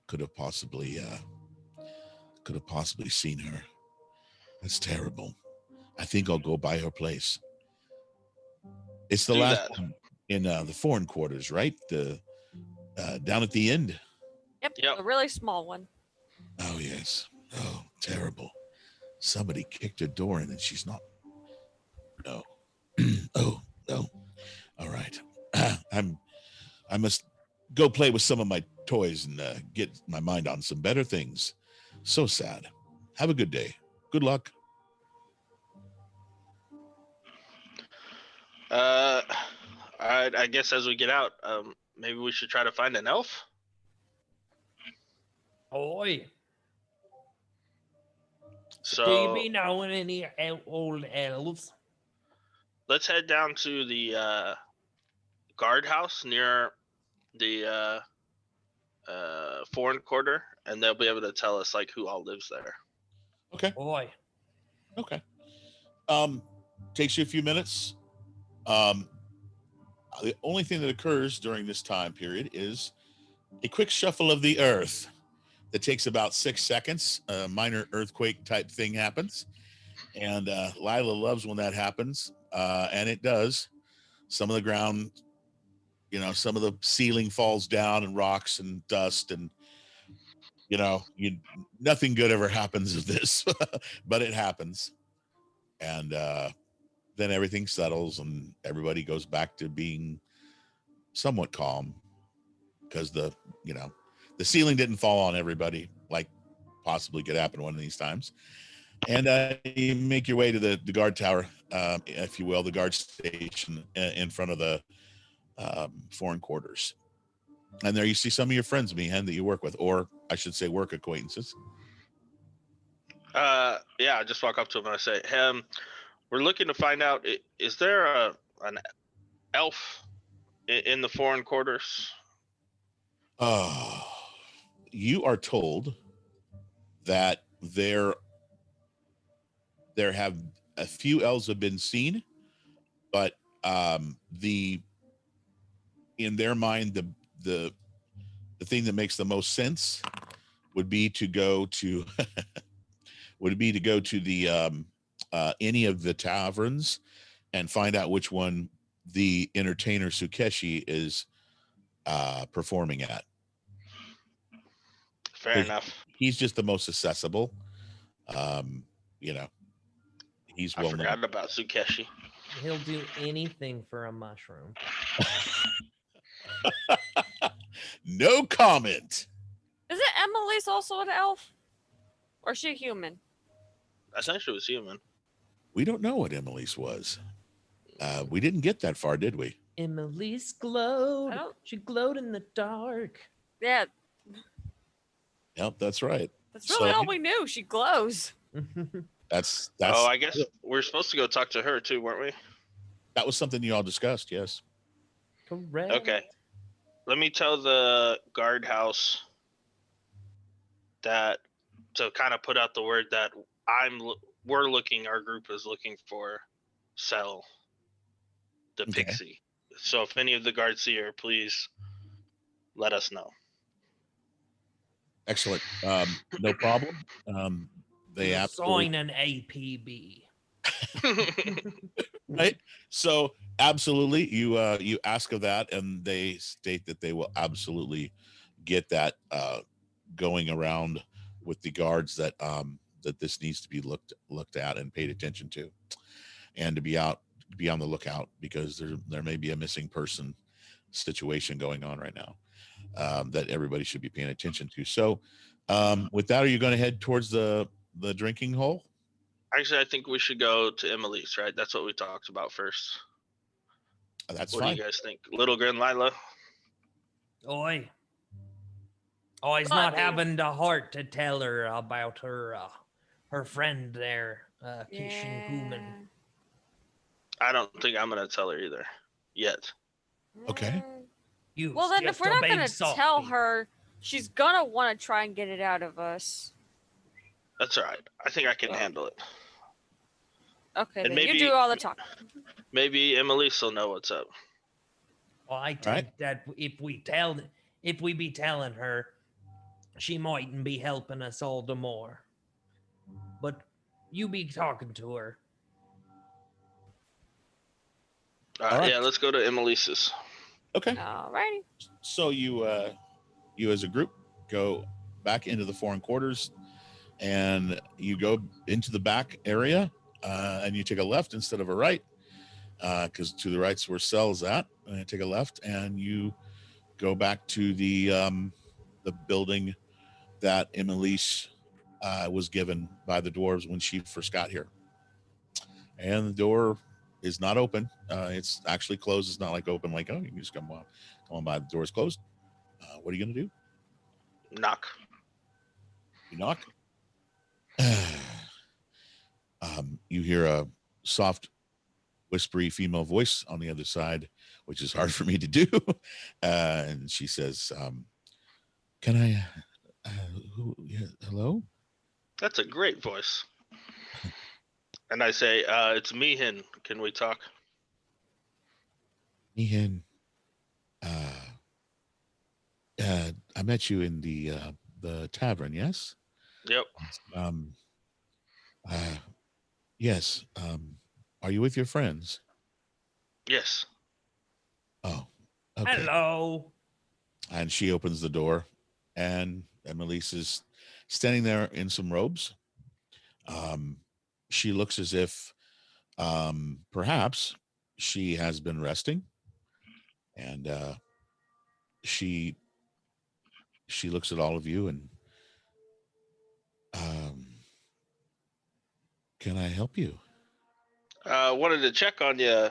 could have possibly seen her. That's terrible. I think I'll go by her place. It's the last one in the foreign quarters, right? The down at the end. Yep. A really small one. Oh yes. Oh, terrible. Somebody kicked her door in and she's not. No. Oh no. All right. I must go play with some of my toys and get my mind on some better things. So sad. Have a good day. Good luck. I guess as we get out, maybe we should try to find an elf. Oi. So Do you be knowing any old elves? let's head down to the guardhouse near the foreign quarter, and they'll be able to tell us like who all lives there. Okay. Oi. Okay. Takes you a few minutes. The only thing that occurs during this time period is a quick shuffle of the earth that takes about 6 seconds. A minor earthquake type thing happens. And Lila loves when that happens. And it does. Some of the ground, some of the ceiling falls down and rocks and dust and, nothing good ever happens of this, but it happens. And then everything settles and everybody goes back to being somewhat calm because the ceiling didn't fall on everybody like possibly could happen one of these times. And you make your way to the guard tower, if you will, the guard station in front of the foreign quarters. And there you see some of your friends, Meehan, that you work with, or I should say work acquaintances. Yeah, I just walk up to him and I say, we're looking to find out, is there an elf in the foreign quarters? You are told that there have a few elves have been seen, but in their mind the thing that makes the most sense would be to go to the any of the taverns and find out which one the entertainer Sukeshi is performing at. Fair enough. He's just the most accessible. He's I forgot about Sukeshi. He'll do anything for a mushroom. No comment. Is it Emily's also an elf? Or is she human? I think she was human. We don't know what Emily's was. We didn't get that far, did we? Emily's glowed. She glowed in the dark. Yeah. Yep, that's right. That's really all we knew. She glows. That's. Oh, I guess we're supposed to go talk to her too, weren't we? That was something you all discussed, yes. Correct. Okay. Let me tell the guardhouse that to kind of put out the word that our group is looking for Cell, the pixie. So if any of the guards see her, please let us know. Excellent. No problem. They absolutely sign an APB. Right. So absolutely, you ask of that, and they state that they will absolutely get that going around with the guards that this needs to be looked at and paid attention to, and to be on the lookout because there may be a missing person situation going on right now that everybody should be paying attention to. So with that, are you going to head towards the drinking hole? Actually, I think we should go to Emily's, right? That's what we talked about first. That's what fine. Do you guys think? Little Grin Lila? Oi. He's not having the heart to tell her about her friend there, Kishin Human. I don't think I'm going to tell her either. Yet. Okay. Well, then if we're not going to tell her, she's going to want to try and get it out of us. That's all right. I think I can handle it. Okay, and then maybe, you do all the talking. Maybe Emily's will know what's up. Well, I think that if we be telling her, she mightn't be helping us all the more. But you be talking to her. Right. Yeah, let's go to Emily's. Okay. Alrighty. So you as a group go back into the foreign quarters, and you go into the back area, and you take a left instead of a right, because to the right's where Cell's at. And you take a left, and you go back to the building that Emily's was given by the dwarves when she first got here. And the door is not open. It's actually closed. It's not like open, like, oh, you can just come on by. The door's closed. What are you going to do? Knock. You knock. You hear a soft, whispery female voice on the other side, which is hard for me to do. And she says, can I, hello? That's a great voice. And I say, it's Meehan. Can we talk? Meehan, I met you in the tavern, yes? Yep. Yes. Are you with your friends? Yes. Oh, okay. Hello. And she opens the door, and Emelise is standing there in some robes. She looks as if perhaps she has been resting, and she looks at all of you and can I help you? Wanted to check on you.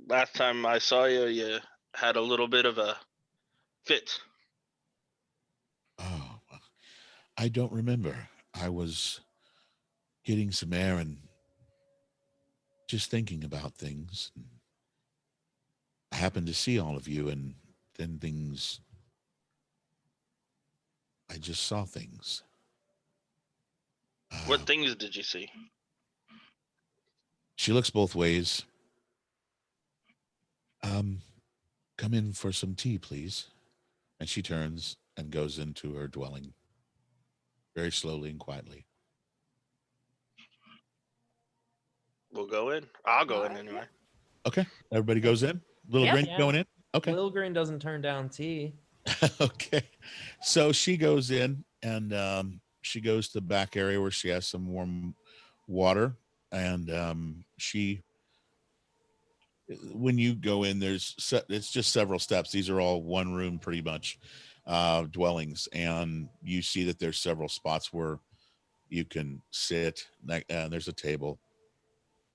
Last time I saw you, you had a little bit of a fit. Oh, I don't remember. I was getting some air and just thinking about things. I happened to see all of you, and then I just saw things. What things did you see? She looks both ways. Come in for some tea, please. And she turns and goes into her dwelling very slowly and quietly. We'll go in. I'll go in anyway. Okay. Everybody goes in? Little Grin going in? Okay. Little Green doesn't turn down tea. Okay. So she goes in, and she goes to the back area where she has some warm water. And when you go in, it's just several steps. These are all one room, pretty much, dwellings. And you see that there's several spots where you can sit. There's a table.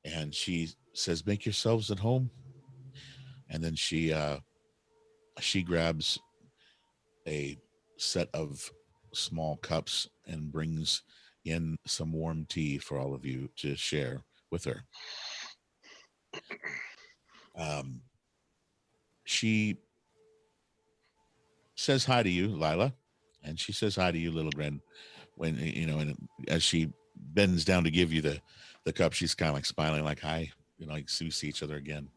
And she says, make yourselves at home. And then she grabs a set of small cups and brings in some warm tea for all of you to share with her. She says hi to you, Lila, and she says hi to you, Little Grin. When and as she bends down to give you the cup, she's kind of like smiling, like hi, like we see each other again.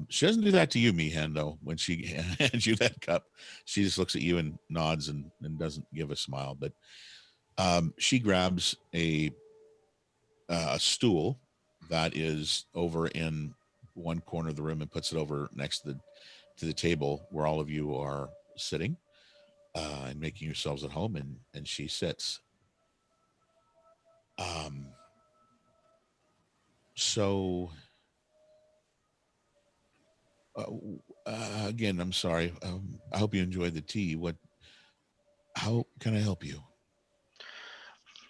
She doesn't do that to you, Meehan, though. When she hands you that cup, she just looks at you and nods and doesn't give a smile. But she grabs a stool that is over in one corner of the room and puts it over next to the table where all of you are sitting and making yourselves at home. And she sits. So. Again, I'm sorry. I hope you enjoyed the tea. How can I help you?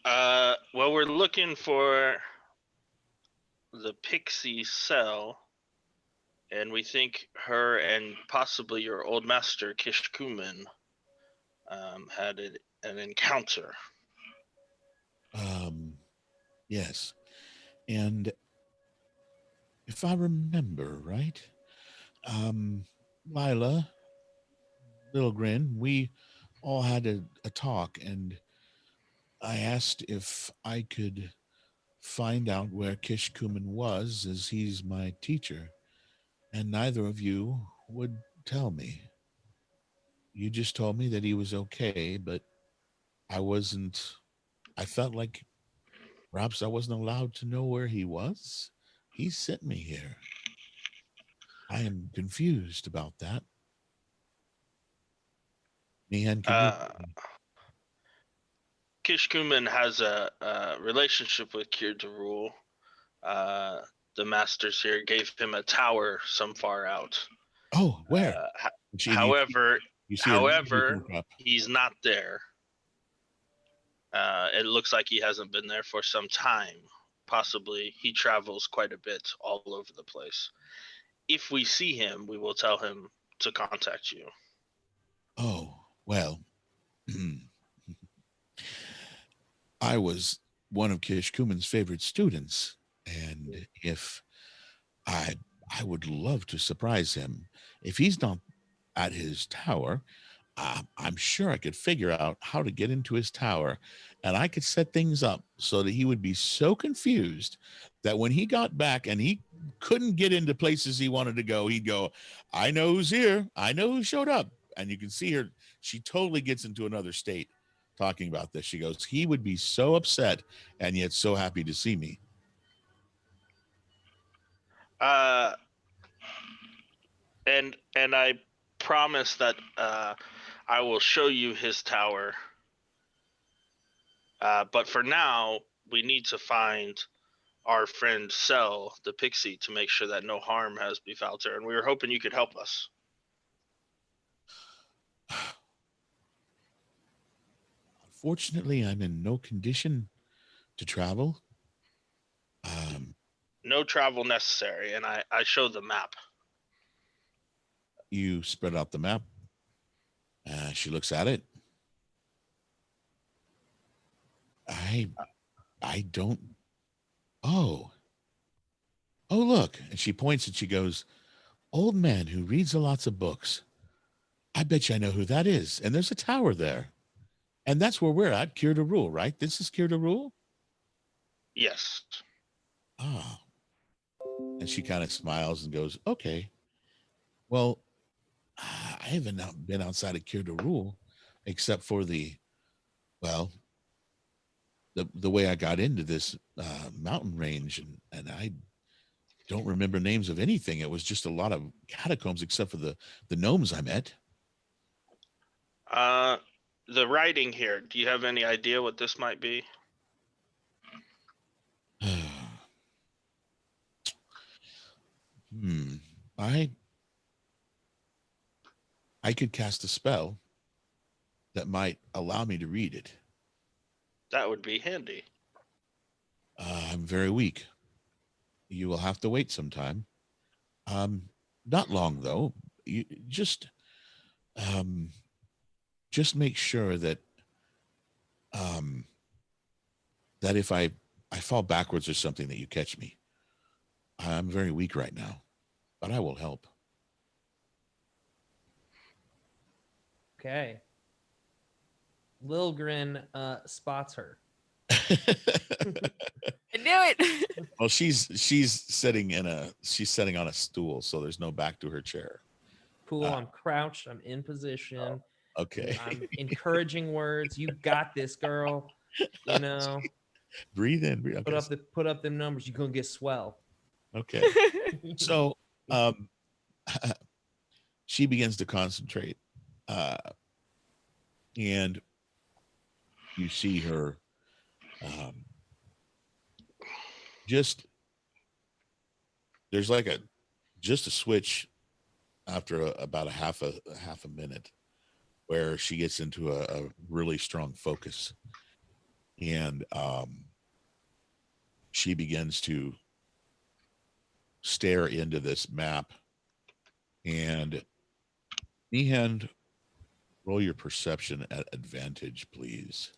Well, we're looking for the Pixie cell, and we think her and possibly your old master Kishkumen had an encounter. Yes, and if I remember right, Lila, Little Grin, we all had a talk, and I asked if I could find out where Kishkumen was, as he's my teacher, and neither of you would tell me. You just told me that he was okay, but I felt like perhaps I wasn't allowed to know where he was. He sent me here. I am confused about that. Meehan, Kishkumen has a relationship with Kier Darul. The masters here gave him a tower some far out. Oh, where? However, he's not there. It looks like he hasn't been there for some time. possibly he travels quite a bit all over the place. If we see him, we will tell him to contact you. Oh, well, I was one of Kish Kuman's favorite students, and if I would love to surprise him. If he's not at his tower, I'm sure I could figure out how to get into his tower, and I could set things up so that he would be so confused that when he got back and he couldn't get into places he wanted to go, he'd go, I know who's here. I know who showed up. And you can see her. She totally gets into another state talking about this. She goes, he would be so upset and yet so happy to see me. And I promise that I will show you his tower. But for now, we need to find our friend Cell, the pixie, to make sure that no harm has befallen her. And we were hoping you could help us. Unfortunately, I'm in no condition to travel. No travel necessary. And I show the map. You spread out the map. She looks at it. I don't. Oh, look. And she points and she goes, old man who reads lots of books. I bet you I know who that is. And there's a tower there. And that's where we're at, Cure to Rule, right? This is Cure to Rule? Yes. Oh. And she kind of smiles and goes, okay. Well, I haven't been outside of Cure to Rule except for the way I got into this mountain range, and I don't remember names of anything. It was just a lot of catacombs except for the gnomes I met. The writing here, do you have any idea what this might be? I could cast a spell that might allow me to read it. That would be handy. I'm very weak. You will have to wait some time. Not long though. You just make sure that that if I fall backwards or something, that you catch me. I'm very weak right now, but I will help. Okay. Lilgren spots her. I knew it. Well, she's sitting on a stool, so there's no back to her chair. Cool. I'm crouched. I'm in position. Okay. I'm encouraging words. You got this, girl. You know. Breathe in. Breathe. Okay. Put up them numbers. You're gonna get swell. Okay. So she begins to concentrate. And you see her there's like a switch after about a half a minute where she gets into a really strong focus, and she begins to stare into this map. And Meehan, roll your perception at advantage, please.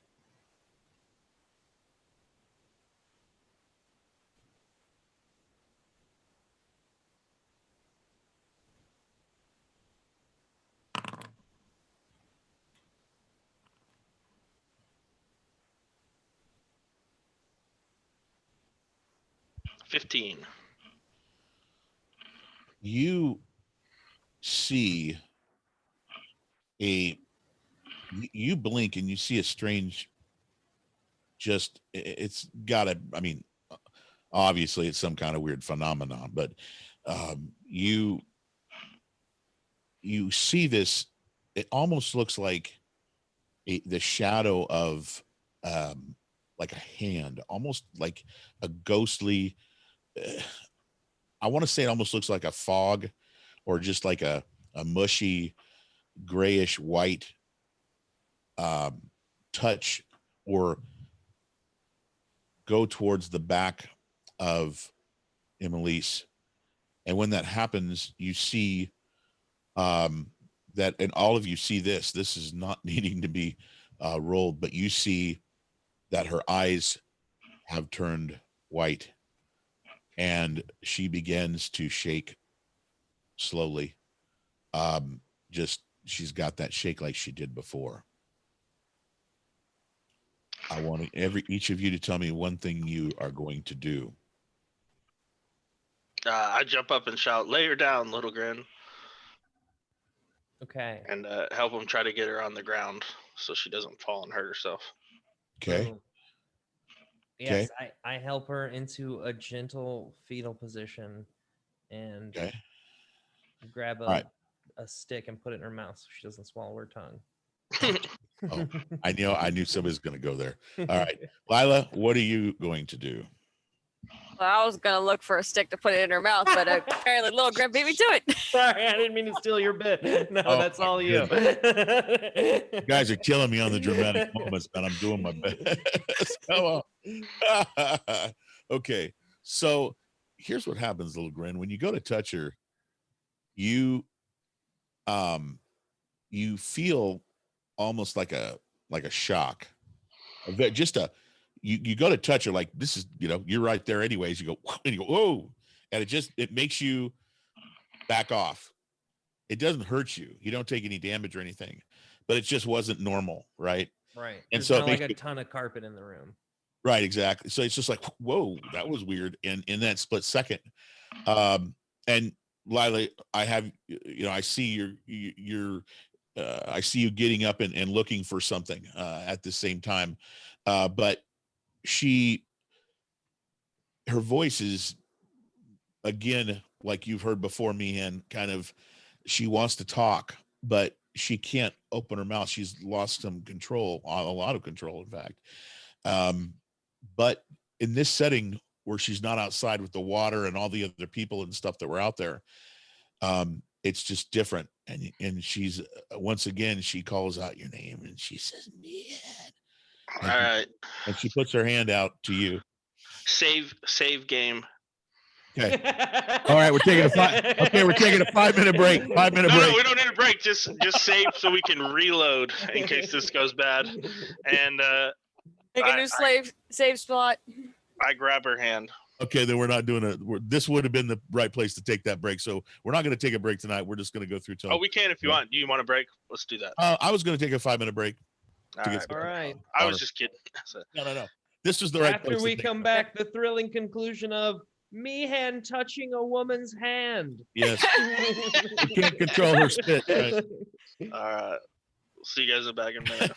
$15. You see you blink and you see a strange, it's gotta, I mean, obviously it's some kind of weird phenomenon, but you see this, it almost looks like the shadow of like a hand, almost like a ghostly, I want to say it almost looks like a fog, or just like a mushy grayish white touch, or go towards the back of Emelise. And when that happens, you see that, and all of you see this. This is not needing to be rolled, but you see that her eyes have turned white, and she begins to shake slowly. Just she's got that shake like she did before. I want each of you to tell me one thing you are going to do. I jump up and shout, "Lay her down, Little Grin," Okay. and help him try to get her on the ground so she doesn't fall and hurt herself. Okay. Boom. Yes, I help her into a gentle fetal position and Okay. grab All right. a stick and put it in her mouth so she doesn't swallow her tongue. Oh, I knew somebody was going to go there. All right. Lila, what are you going to do? Well, I was gonna look for a stick to put it in her mouth, but apparently Little Grim beat me to it. Sorry, I didn't mean to steal your bit. No, Oh, that's my all you. You guys are killing me on the dramatic moments, and I'm doing my best. Come on. Okay. So here's what happens, Little Grin. When you go to touch her, you feel almost like a shock. Just you go to touch her like this is, you're right there anyways. You go, and you go, whoa. And it makes you back off. It doesn't hurt you. You don't take any damage or anything, but it just wasn't normal. Right. Right. And There's so not it like makes a ton of carpet in the room. right. Exactly. So it's just like, whoa, that was weird. And in that split second, and Lila, I have, I see I see you getting up and looking for something at the same time. But her voice is, again, like you've heard before me, and kind of, she wants to talk, but she can't open her mouth. She's lost some control, a lot of control, in fact. But in this setting where she's not outside with the water and all the other people and stuff that were out there, it's just different. And she's, once again, she calls out your name and she says, "Man." All right. And she puts her hand out to you. Save game. Okay. All right, we're taking a 5-minute break. 5-minute break. No, we don't need a break. Just save so we can reload in case this goes bad. And Make a new save spot. I grab her hand. Okay, then we're not doing this would have been the right place to take that break. So we're not going to take a break tonight. We're just going to go through. Oh, we can if you want. Do you want a break? Let's do that. I was going to take a 5-minute break. All right. I was just kidding. No. This is the right place. After we come back, the thrilling conclusion of Meehan touching a woman's hand. Yes. You can't control her spit. Right? All right. See you guys back in a minute.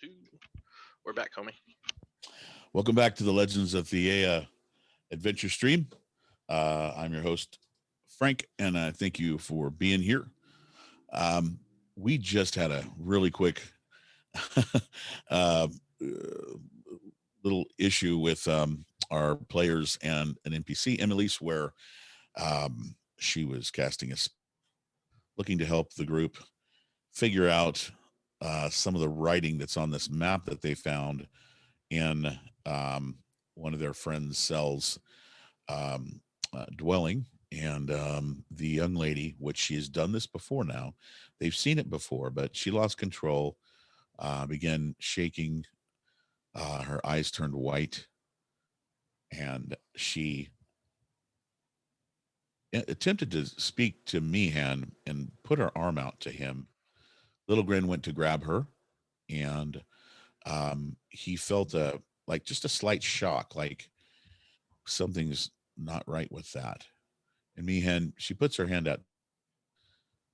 2. We're back, homie. Welcome back to the Legends of Theia adventure stream. I'm your host, Frank, and I thank you for being here. We just had a really quick little issue with our players and an NPC, Emily's, where she was casting us, looking to help the group figure out some of the writing that's on this map that they found in one of their friends' cells dwelling. And the young lady, which she has done this before now, they've seen it before, but she lost control, began shaking, her eyes turned white, and she attempted to speak to Meehan and put her arm out to him. Little Grin went to grab her, and he felt just a slight shock, like something's not right with that. And Meehan, she puts her hand out.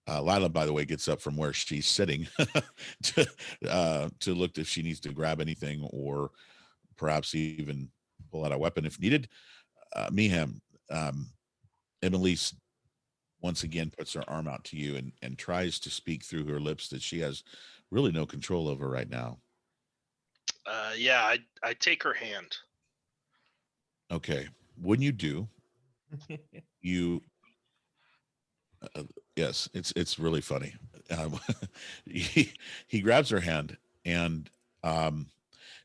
Lila, by the way, gets up from where she's sitting to look if she needs to grab anything or perhaps even pull out a weapon if needed. Meehan, Emily's once again puts her arm out to you and tries to speak through her lips that she has really no control over right now. Yeah, I take her hand. Okay. When you do, you yes, it's really funny. He grabs her hand, and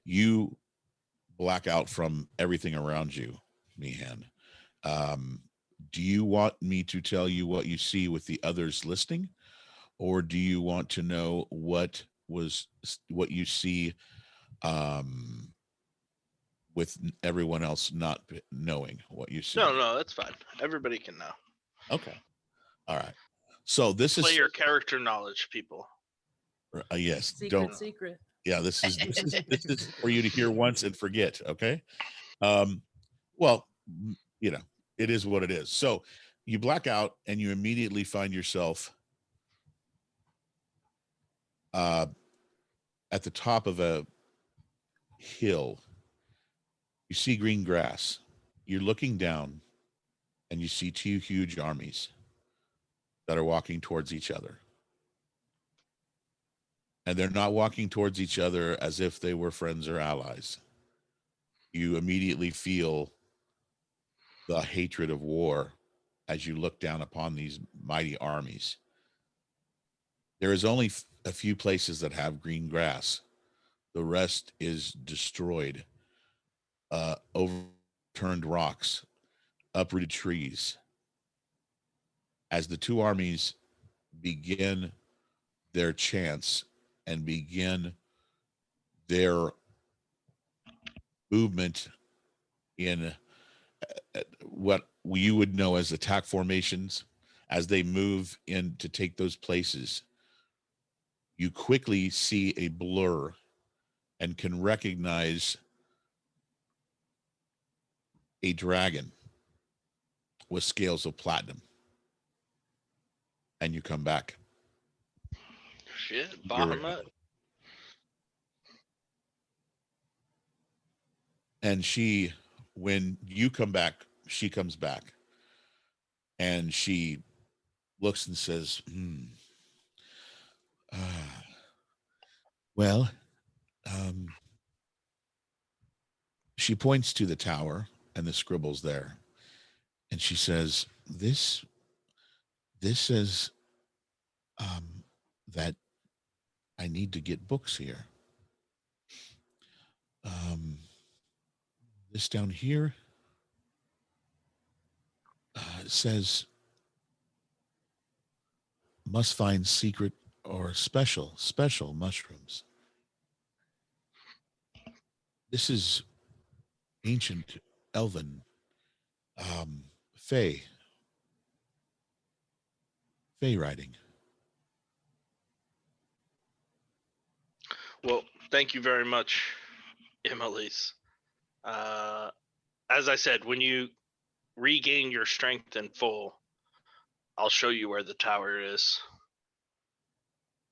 you black out from everything around you, Meehan. Do you want me to tell you what you see with the others listening, or do you want to know what you see with everyone else not knowing what you see? No, that's fine. Everybody can know. Okay. All right. So this Play is your character knowledge, people. Yes. Secret. Yeah, this is for you to hear once and forget. Okay. Well, it is what it is. So you black out and you immediately find yourself at the top of a hill. You see green grass. You're looking down and you see 2 huge armies that are walking towards each other. And they're not walking towards each other as if they were friends or allies. You immediately feel the hatred of war as you look down upon these mighty armies. There is only a few places that have green grass. The rest is destroyed. Overturned rocks, uprooted trees. As the 2 armies begin their chants and begin their movement in what you would know as attack formations, as they move in to take those places, you quickly see a blur and can recognize a dragon with scales of platinum. And you come back. Shit, Bahamut. And when you come back, she comes back. And she looks and says, well, she points to the tower and the scribbles there. And she says, this says that I need to get books here. This down here says must find secret or special mushrooms. This is ancient elven Fey writing. Well, thank you very much, Emily's. As I said, when you regain your strength in full, I'll show you where the tower is.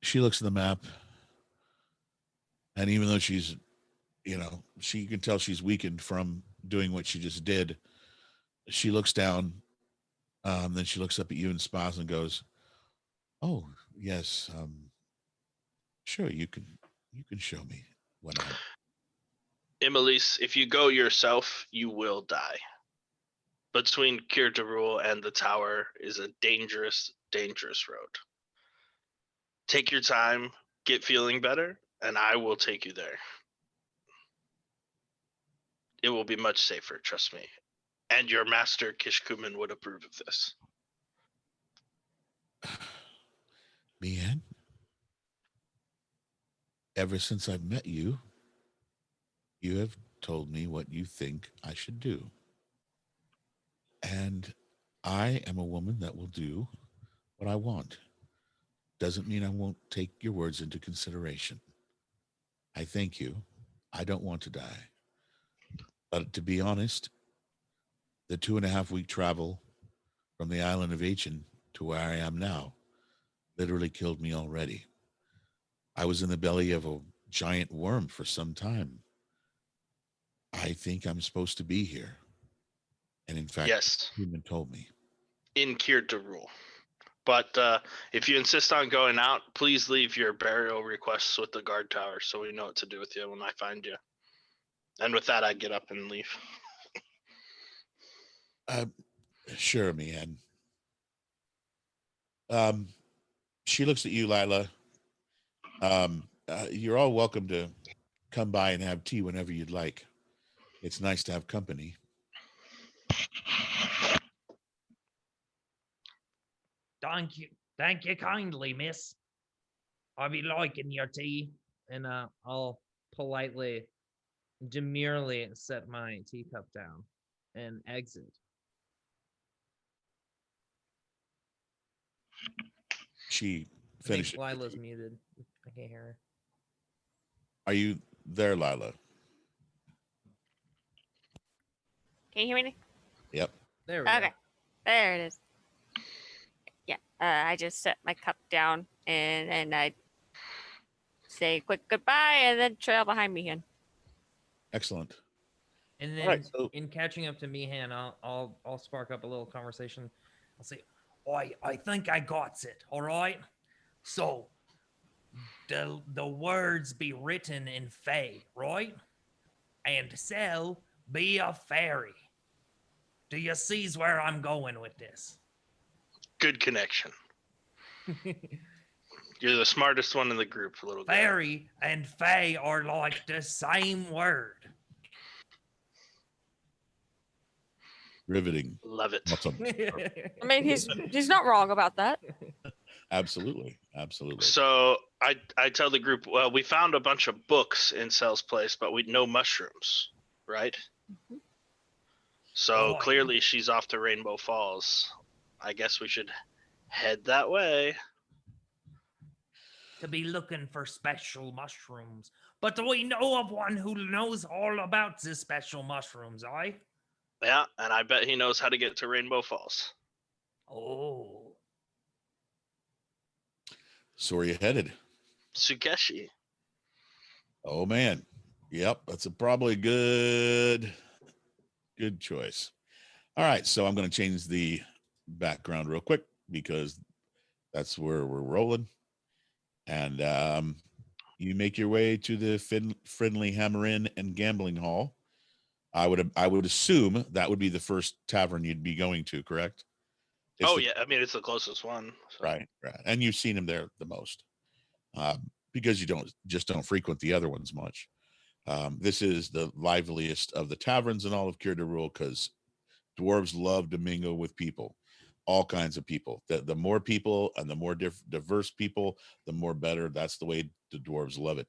She looks at the map And even though she's, she can tell she's weakened from doing what she just did, she looks down, then she looks up at you and smiles and goes, "Oh, yes, sure, you can show me what I." Imelisse, if you go yourself, you will die. Between Kier Darul and the tower is a dangerous, dangerous road. Take your time, get feeling better, and I will take you there. It will be much safer, trust me. And your master, Kishkumen, would approve of this. Mian, ever since I've met you, you have told me what you think I should do. And I am a woman that will do what I want. Doesn't mean I won't take your words into consideration. I thank you. I don't want to die. But to be honest, the 2.5-week travel from the island of Achin to where I am now literally killed me already. I was in the belly of a giant worm for some time. I think I'm supposed to be here. And in fact, yes, human told me. In Kier Darul. But if you insist on going out, please leave your burial requests with the guard tower so we know what to do with you when I find you. And with that, I get up and leave. Sure, Mian. She looks at you, Lila. You're all welcome to come by and have tea whenever you'd like. It's nice to have company. Thank you kindly, miss. I'll be liking your tea. And I'll politely, demurely set my teacup down and exit. She finishes. Lila's muted. I can't hear her. Are you there, Lila? Can you hear me? Yep. There we go. Okay. There it is. Yeah. I just set my cup down and I say a quick goodbye and then trail behind me again. Excellent. And then Right, so- in catching up to Meehan, I'll spark up a little conversation. I'll say, I think I got it, all right? So the words be written in Fae, right? And Cell be a fairy. Do you sees where I'm going with this? Good connection. You're the smartest one in the group, little guy. Fairy and Fae are like the same word. Riveting. Love it. Awesome. I mean, he's not wrong about that. Absolutely. Absolutely. So I tell the group, well, we found a bunch of books in Cell's place, but we no mushrooms, right? Mm-hmm. So Oh, clearly she's off to Rainbow Falls. I guess we should head that way. To be looking for special mushrooms. But do we know of one who knows all about the special mushrooms, aye? Yeah, and I bet he knows how to get to Rainbow Falls. Oh. So where are you headed? Tsukeshi. Oh man. Yep, that's probably good choice. All right, so I'm going to change the background real quick because that's where we're rolling. And you make your way to the Friendly Hammer Inn and Gambling Hall. I would assume that would be the first tavern you'd be going to, correct? Yeah, I mean it's the closest one. So. Right. And you've seen him there the most. Because you don't frequent the other ones much. This is the liveliest of the taverns in all of Kier Darul because dwarves love to mingle with people, all kinds of people. The more people and the more diverse people, the more better. That's the way the dwarves love it.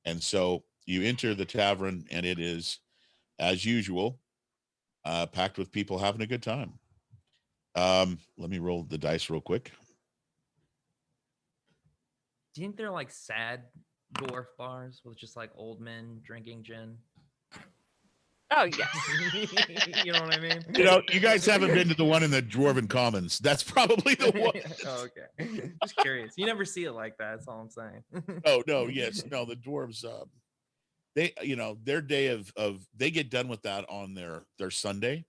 And so you enter the tavern and it is, as usual, packed with people having a good time. Let me roll the dice real quick. Do you think they're like sad dwarf bars with just like old men drinking gin? Oh, yes. You know what I mean? You guys haven't been to the one in the Dwarven Commons. That's probably the one. Oh, okay. Just curious. You never see it like that. That's all I'm saying. Oh, no, yes. No, the dwarves, they, their day of they get done with that on their Sunday.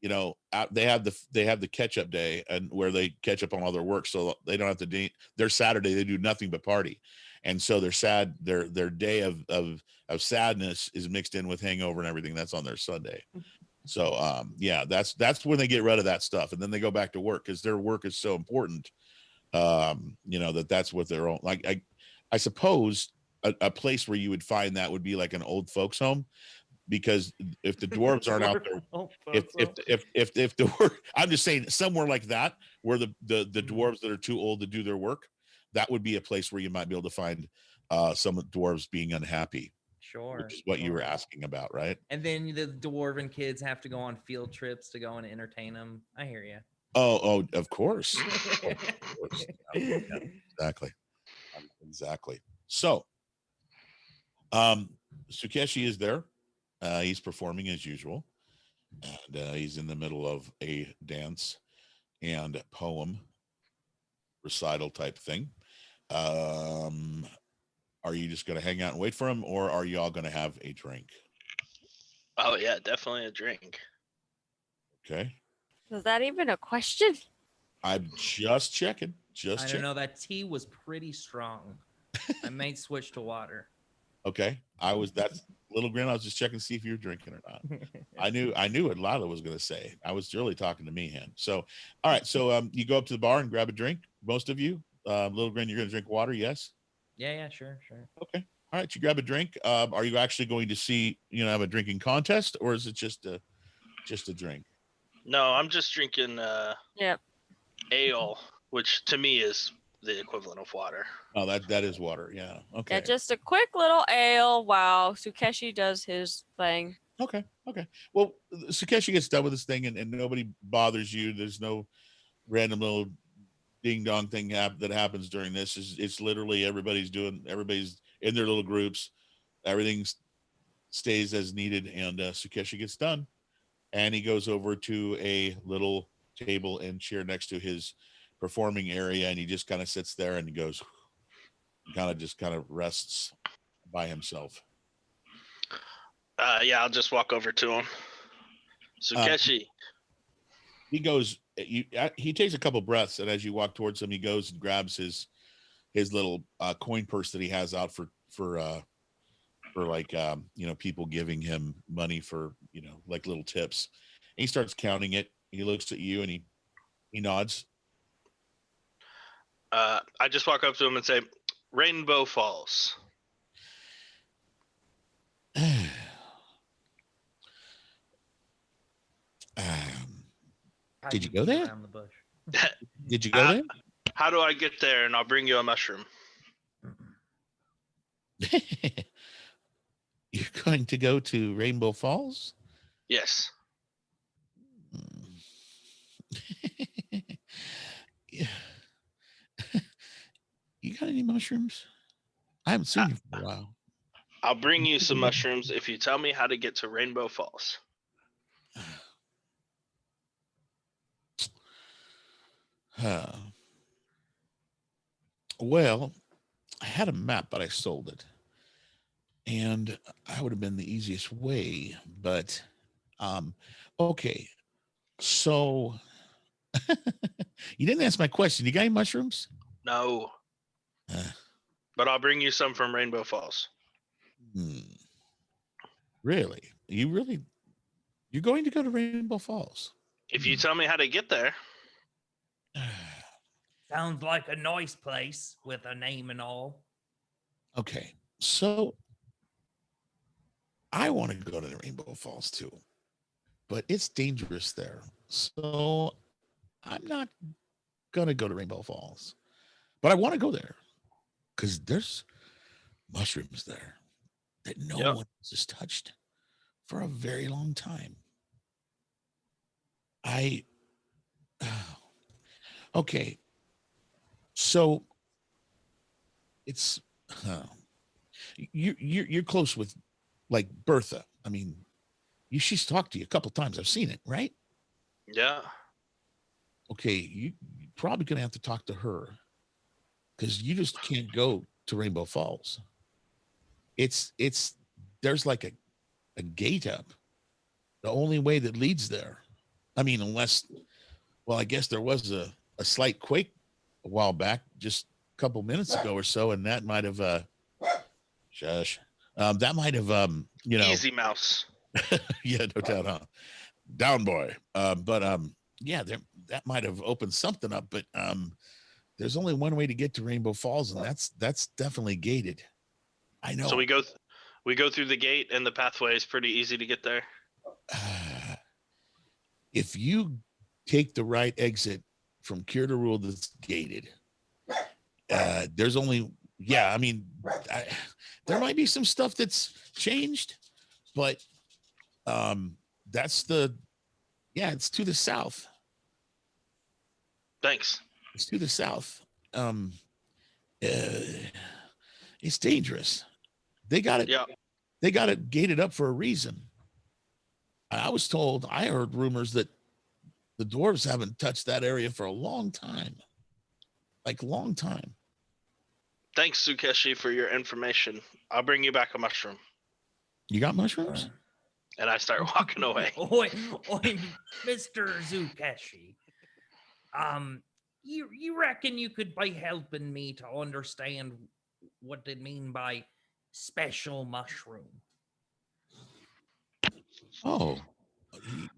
They have the catch up day, and where they catch up on all their work, so they don't have to do their Saturday. They do nothing but party, and so their day of sadness is mixed in with hangover and everything. That's on their Sunday. So yeah, that's when they get rid of that stuff, and then they go back to work because their work is so important. That's what they're on. Like I suppose a place where you would find that would be like an old folks home, because if the dwarves aren't out there, if the work, I'm just saying somewhere like that where the dwarves that are too old to do their work, that would be a place where you might be able to find some dwarves being unhappy. Sure. Which is what you were asking about, right? And then the dwarven kids have to go on field trips to go and entertain them. I hear you. Oh, of course. Of course. Yeah, exactly. So, Sukeshi is there. He's performing as usual, and he's in the middle of a dance and poem recital type thing. Are you just going to hang out and wait for him, or are y'all going to have a drink? Oh yeah, definitely a drink. Okay. Is that even a question? I'm just checking. I don't know. That tea was pretty strong. I might switch to water. Okay. That's Little Grin. I was just checking to see if you're drinking or not. I knew what Lila was going to say. I was really talking to Meehan. So, all right. So, you go up to the bar and grab a drink. Most of you, Little Grin, you're going to drink water. Yes. Yeah, sure. Okay. All right. You grab a drink. Are you actually going to see, have a drinking contest, or is it just a drink? No, I'm just drinking Yep. ale, which to me is the equivalent of water. Oh, that is water. Yeah. Okay. Yeah, just a quick little ale while Sukeshi does his thing. Okay. Well, Sukeshi gets done with this thing, and nobody bothers you. There's no random little ding dong thing that happens during this. It's literally everybody's in their little groups. Everything stays as needed, and Sukeshi gets done, and he goes over to a little table and chair next to his performing area, and he just kind of sits there and he goes, kind of rests by himself. Yeah, I'll just walk over to him. Sukeshi. He goes. He takes a couple breaths, and as you walk towards him, he goes and grabs his little coin purse that he has out for like people giving him money for like little tips. And he starts counting it. He looks at you and he nods. I just walk up to him and say, "Rainbow Falls." Did you go there? Around the bush. Did you go there? How do I get there? And I'll bring you a mushroom. You're going to go to Rainbow Falls? Yes. Yeah. You got any mushrooms? I haven't seen you for a while. I'll bring you some mushrooms if you tell me how to get to Rainbow Falls. Well, I had a map, but I sold it. And I would have been the easiest way, but okay. So you didn't ask my question. You got any mushrooms? No. But I'll bring you some from Rainbow Falls. Really? You're going to go to Rainbow Falls? If you tell me how to get there. Sounds like a nice place with a name and all. Okay. So I want to go to the Rainbow Falls too, but it's dangerous there. So I'm not going to go to Rainbow Falls, but I want to go there because there's mushrooms there that no one has touched for a very long time. Okay. So it's, you're close with like Bertha. I mean, she's talked to you a couple times. I've seen it, right? Yeah. Okay, you're probably gonna have to talk to her because you just can't go to Rainbow Falls. It's there's like a gate up. The only way that leads there. I mean, unless, well, I guess there was a slight quake a while back, just a couple minutes ago or so, and that might have shush. That might have Easy mouse. yeah, no doubt, huh? Down boy. Yeah, that might have opened something up, but there's only one way to get to Rainbow Falls, and that's definitely gated. I know. So we go through the gate, and the pathway is pretty easy to get there. If you take the right exit from Cure to Rule that's gated, there's only, yeah, I mean, there might be some stuff that's changed, but that's it's to the south. Thanks. It's to the south. It's dangerous. They got it. Yeah. They got it gated up for a reason. I heard rumors that the dwarves haven't touched that area for a long time. Like long time. Thanks, Sukeshi, for your information. I'll bring you back a mushroom. You got mushrooms? And I start walking away. Oi, Mr. Zukeshi. You reckon you could be helping me to understand what they mean by special mushroom? Oh,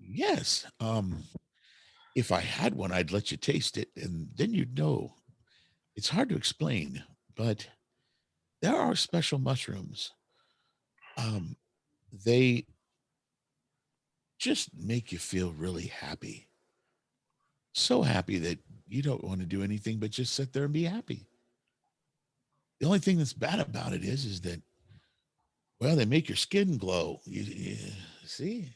yes. If I had one, I'd let you taste it, and then you'd know. It's hard to explain, but there are special mushrooms. They just make you feel really happy. So happy that you don't want to do anything but just sit there and be happy. The only thing that's bad about it is that, well, they make your skin glow. You see?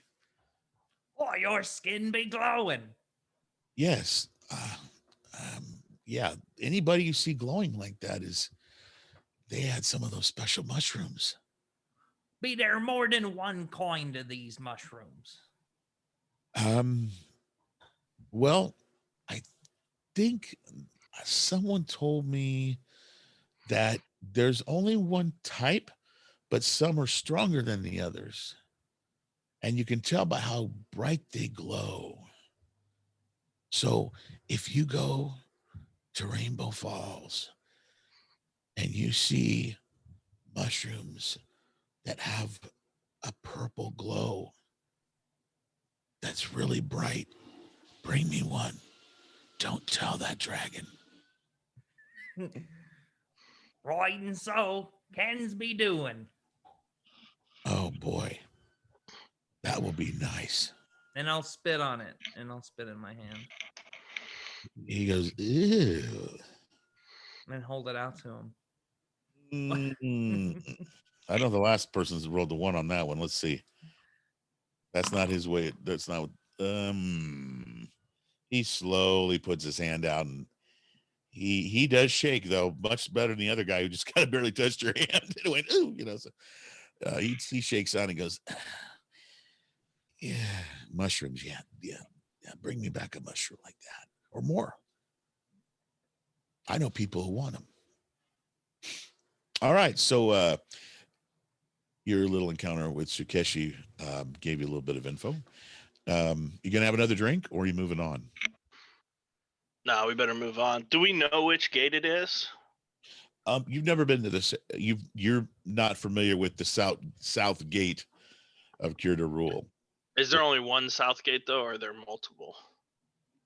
Oh, your skin be glowing. Yes. Yeah. Anybody you see glowing like that they had some of those special mushrooms. Be there more than one kind of these mushrooms? Well, I think someone told me that there's only one type, but some are stronger than the others. And you can tell by how bright they glow. So if you go to Rainbow Falls and you see mushrooms that have a purple glow that's really bright, bring me one. Don't tell that dragon. Right, and so Ken's be doing. Oh boy, that will be nice. And I'll spit on it, and I'll spit in my hand. He goes, ew. And hold it out to him. I know the last person's rolled the one on that one. Let's see. That's not his way. That's not. He slowly puts his hand out, and he does shake, though, much better than the other guy who just kind of barely touched your hand and went, ooh, So he shakes out and goes, yeah, mushrooms, yeah. Bring me back a mushroom like that or more. I know people who want them. All right, so your little encounter with Sukeshi gave you a little bit of info. You gonna have another drink, or are you moving on? No, we better move on. Do we know which gate it is? You've never been to this. You're not familiar with the south gate of Cure to Rule. Is there only one south gate though, or are there multiple?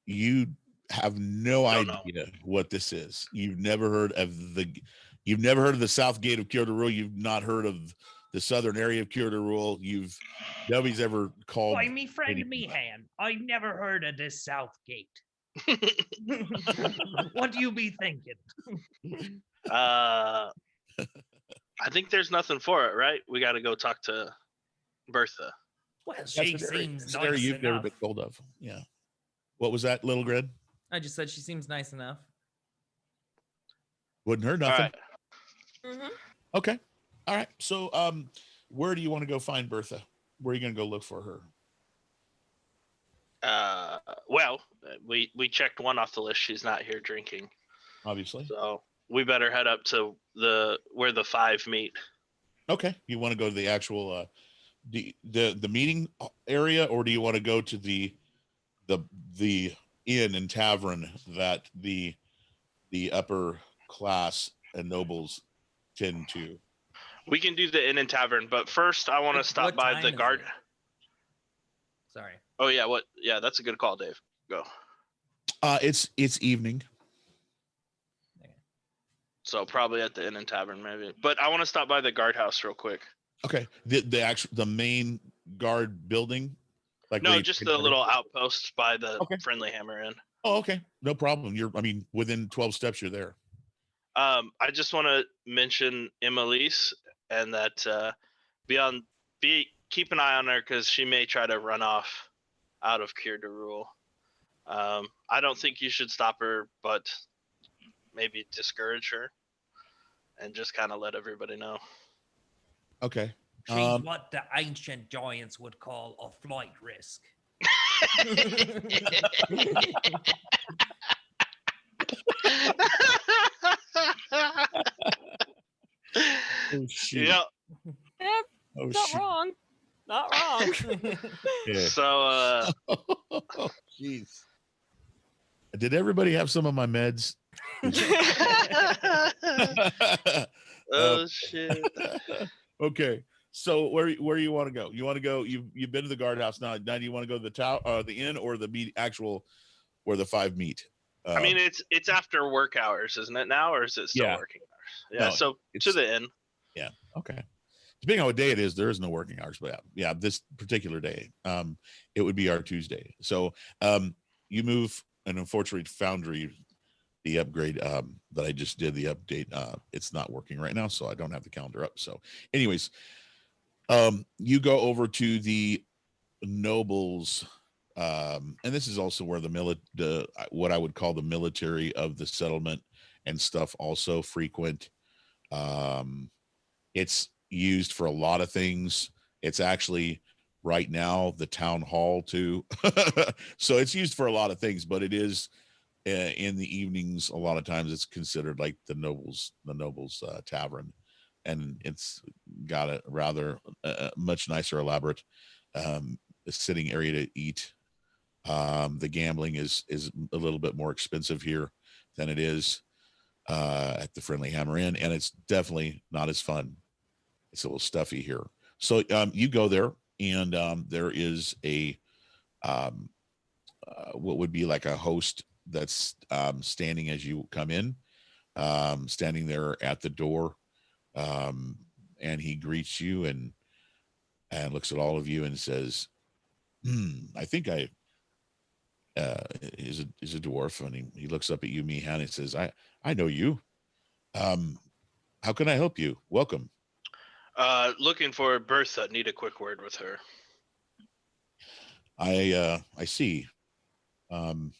You have no idea what this is. You've never heard of the south gate of Cure to Rule. You've not heard of the southern area of Cure to Rule. Nobody's ever called. Why, me friend Meehan, I've never heard of this south gate. What do you be thinking? I think there's nothing for it, right? We got to go talk to Bertha. Well, she seems nice you've enough. never been told of. Yeah. What was that, Little Grid? I just said she seems nice enough. Wouldn't hurt nothing. All right. Mm-hmm. Okay. All right. So, where do you want to go find Bertha? Where are you going to go look for her? Well, we checked one off the list. She's not here drinking, Obviously. so we better head up to where the 5 meet. Okay. You want to go to the actual the meeting area, or do you want to go to the inn and tavern that the upper class and nobles tend to? We can do the inn and tavern, but first I want to stop What by time the is guard. it? Sorry. Oh yeah, what? Yeah, that's a good call, Dave. Go. It's evening. So probably at the inn and tavern, maybe. But I want to stop by the guardhouse real quick. Okay. The main guard building. Like No, just the little outpost by the Friendly Hammer Inn. Oh, okay. No problem. Within 12 steps, you're there. I just want to mention Emelise and that keep an eye on her because she may try to run off out of Cure de Rule. I don't think you should stop her, but maybe discourage her and just kind of let everybody know. Okay. She's what the ancient giants would call a flight risk. Oh, shoot. Yeah. Yep, Oh, not shoot. wrong. Not wrong. Yeah. So, Jeez. Did everybody have some of my meds? oh shit. Okay. So where you want to go? You want to go? You've been to the guardhouse now. Now do you want to go to the inn, or the actual where the 5 meet? I mean, it's after work hours, isn't it now, or is it still working hours? Yeah. No, so to the inn. Yeah. Okay. Depending on what day it is, there is no working hours, but yeah, this particular day, it would be our Tuesday. So you move, and unfortunately, Foundry, the upgrade that I just did, the update, it's not working right now, so I don't have the calendar up. So, anyways, you go over to the nobles, and this is also where the what I would call the military of the settlement and stuff also frequent. It's used for a lot of things. It's actually right now the town hall too. So it's used for a lot of things, but it is in the evenings. A lot of times it's considered like the nobles tavern, and it's got a rather much nicer, elaborate sitting area to eat. The gambling is a little bit more expensive here than it is at the Friendly Hammer Inn, and it's definitely not as fun. It's a little stuffy here. So you go there, and there is a what would be like a host that's standing as you come in, standing there at the door, and he greets you and looks at all of you and says, I think is a dwarf, and he looks up at you, Mihan, and says, I know you. How can I help you? Welcome. Looking for Bertha. Need a quick word with her. I see. And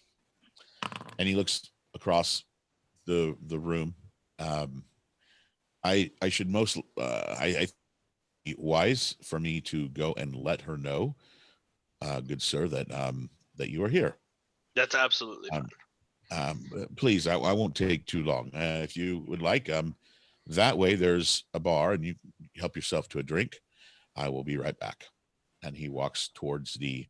he looks across the room. I should I wise for me to go and let her know, good sir, that you are here. That's absolutely fine. Please, I won't take too long. If you would like, that way there's a bar and you help yourself to a drink. I will be right back. And he walks towards the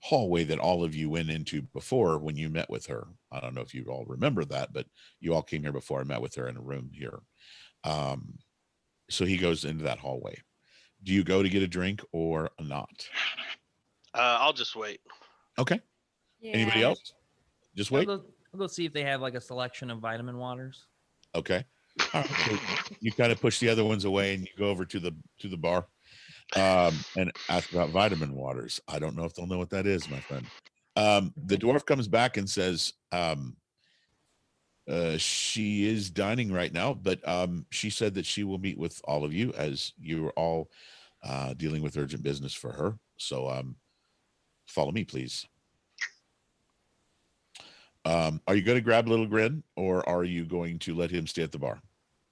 hallway that all of you went into before when you met with her. I don't know if you all remember that, but you all came here before. I met with her in a room here. So he goes into that hallway. Do you go to get a drink or not? Uh, I'll just wait. Okay. Yeah. Anybody else? Just wait. I'll go see if they have like a selection of vitamin waters. Okay. All right. So you kind of push the other ones away and you go over to the bar and ask about vitamin waters. I don't know if they'll know what that is, my friend. The dwarf comes back and says, she is dining right now, but she said that she will meet with all of you as you are all dealing with urgent business for her. So follow me, please. Are you going to grab Little Grin, or are you going to let him stay at the bar?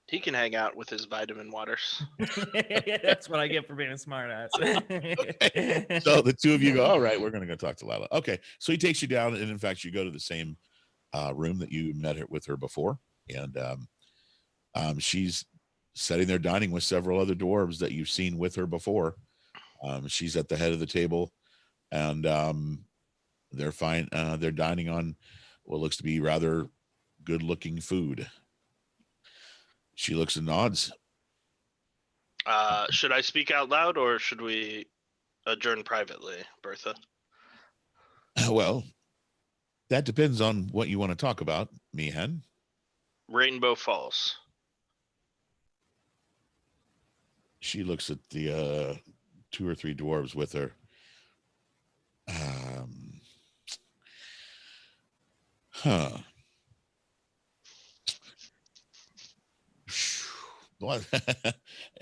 He can hang out with his vitamin waters. That's what I get for being a smart ass. Okay. So the two of you go, all right, we're going to go talk to Lila. Okay. So he takes you down, and in fact, you go to the same room that you met with her before. And she's sitting there dining with several other dwarves that you've seen with her before. She's at the head of the table, and they're fine. They're dining on what looks to be rather good-looking food. She looks and nods. Should I speak out loud or should we adjourn privately, Bertha? Well, that depends on what you want to talk about, Meehan. Rainbow Falls. She looks at the 2 or 3 dwarves with her. Well,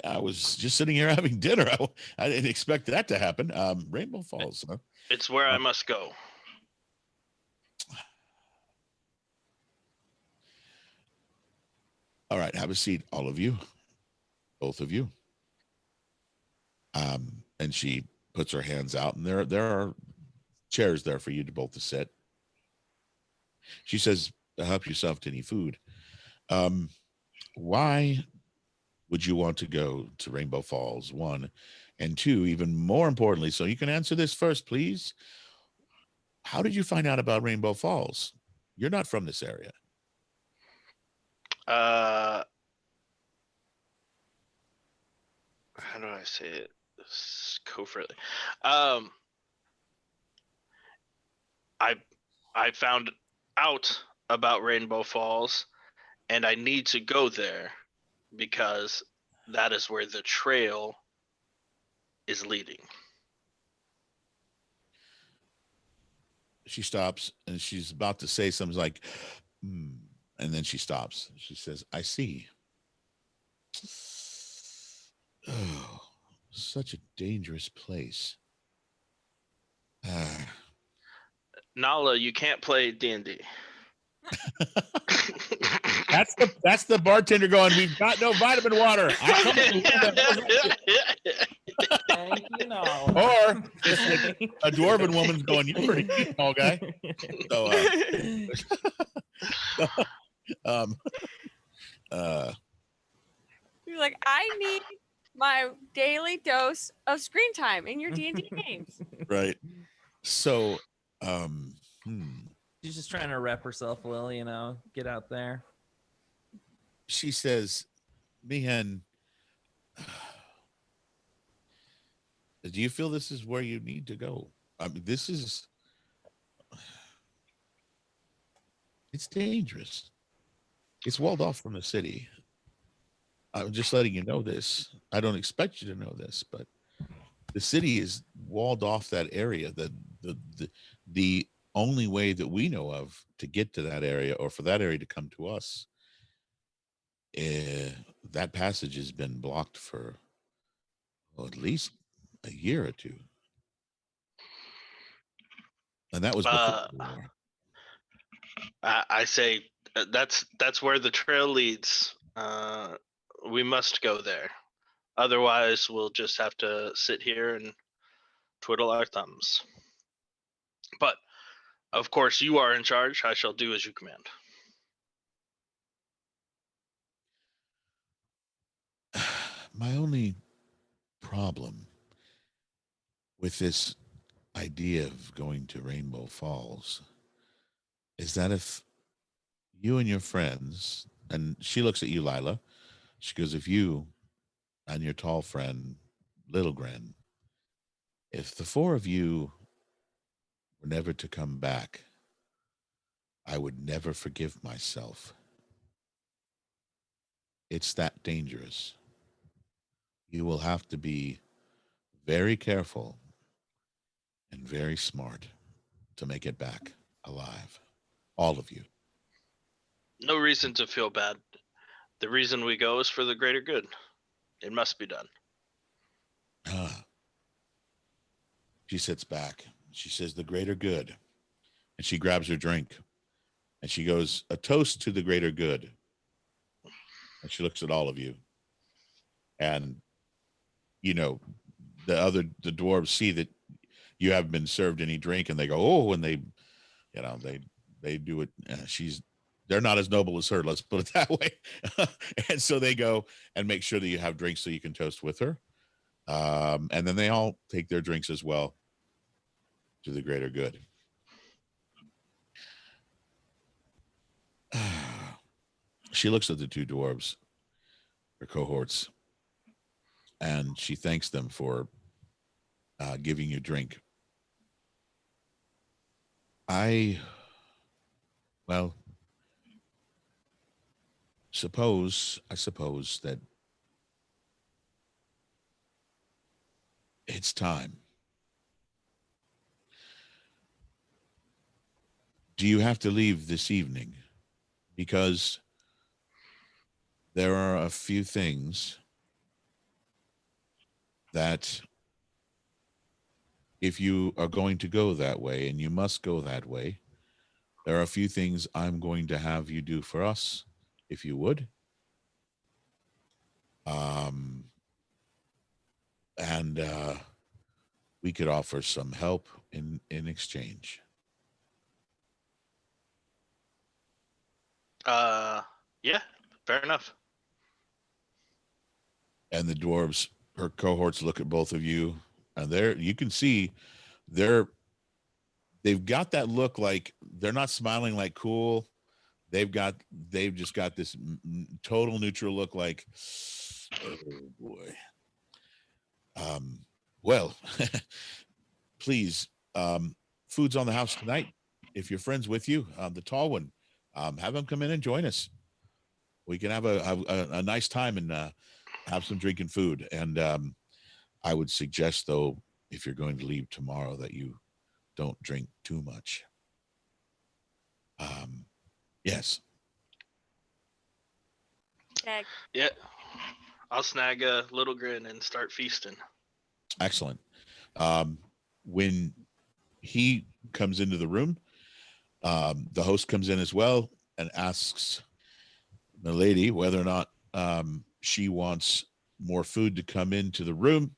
I was just sitting here having dinner. I didn't expect that to happen. Rainbow Falls, huh? It's where I must go. All right, have a seat, all of you, both of you. And she puts her hands out, and there are chairs there for you to both to sit. She says, help yourself to any food. Why would you want to go to Rainbow Falls, 1? And 2, even more importantly, so you can answer this first, please. How did you find out about Rainbow Falls? You're not from this area. How do I say it covertly? I found out about Rainbow Falls, and I need to go there because that is where the trail is leading. She stops, and she's about to say something like, and then she stops. She says, I see. Oh, such a dangerous place. Nala, you can't play D&D. That's the bartender going, we've got no vitamin water. Thank you, Nala. Or it's like a dwarven woman's going, you're pretty tall guy. So, You're like, I need my daily dose of screen time in your D&D games. right. So, She's just trying to rep herself, Lil, get out there. she says, Meehan, do you feel this is where you need to go? I mean, it's dangerous. It's walled off from the city. I'm just letting you know this. I don't expect you to know this, but the city is walled off that area. The only way that we know of to get to that area, or for that area to come to us, that passage has been blocked for at least a year or 2. And that was before the war. I say that's where the trail leads. We must go there. Otherwise, we'll just have to sit here and twiddle our thumbs. But, of course, you are in charge. I shall do as you command. My only problem with this idea of going to Rainbow Falls is that if you and your friends, and she looks at you, Lila, she goes, if you and your tall friend, Little Gren, if the 4 of you were never to come back, I would never forgive myself. It's that dangerous. You will have to be very careful and very smart to make it back alive. All of you. No reason to feel bad. The reason we go is for the greater good. It must be done. She sits back. She says, the greater good. And she grabs her drink. And she goes, a toast to the greater good. And she looks at all of you. And, the dwarves see that you haven't been served any drink, and they go, oh, and they do it. they're not as noble as her. Let's put it that way. And so they go and make sure that you have drinks so you can toast with her. And then they all take their drinks as well to the greater good. She looks at the two dwarves, her cohorts, and she thanks them for giving you drink. I suppose that it's time. Do you have to leave this evening? Because there are a few things that, if you are going to go that way, and you must go that way, there are a few things I'm going to have you do for us, if you would. And we could offer some help in exchange. Yeah, fair enough. And the dwarves, her cohorts, look at both of you, and you can see they've got that look, like they're not smiling like cool. They've just got this total neutral look, like, oh boy. Well, please, food's on the house tonight. If your friend's with you, the tall one, have them come in and join us. We can have a nice time and have some drink and food. And I would suggest, though, if you're going to leave tomorrow, that you don't drink too much. Yes. Okay. Yeah. I'll snag a Little Grin and start feasting. Excellent. When he comes into the room, the host comes in as well and asks the lady whether or not she wants more food to come into the room,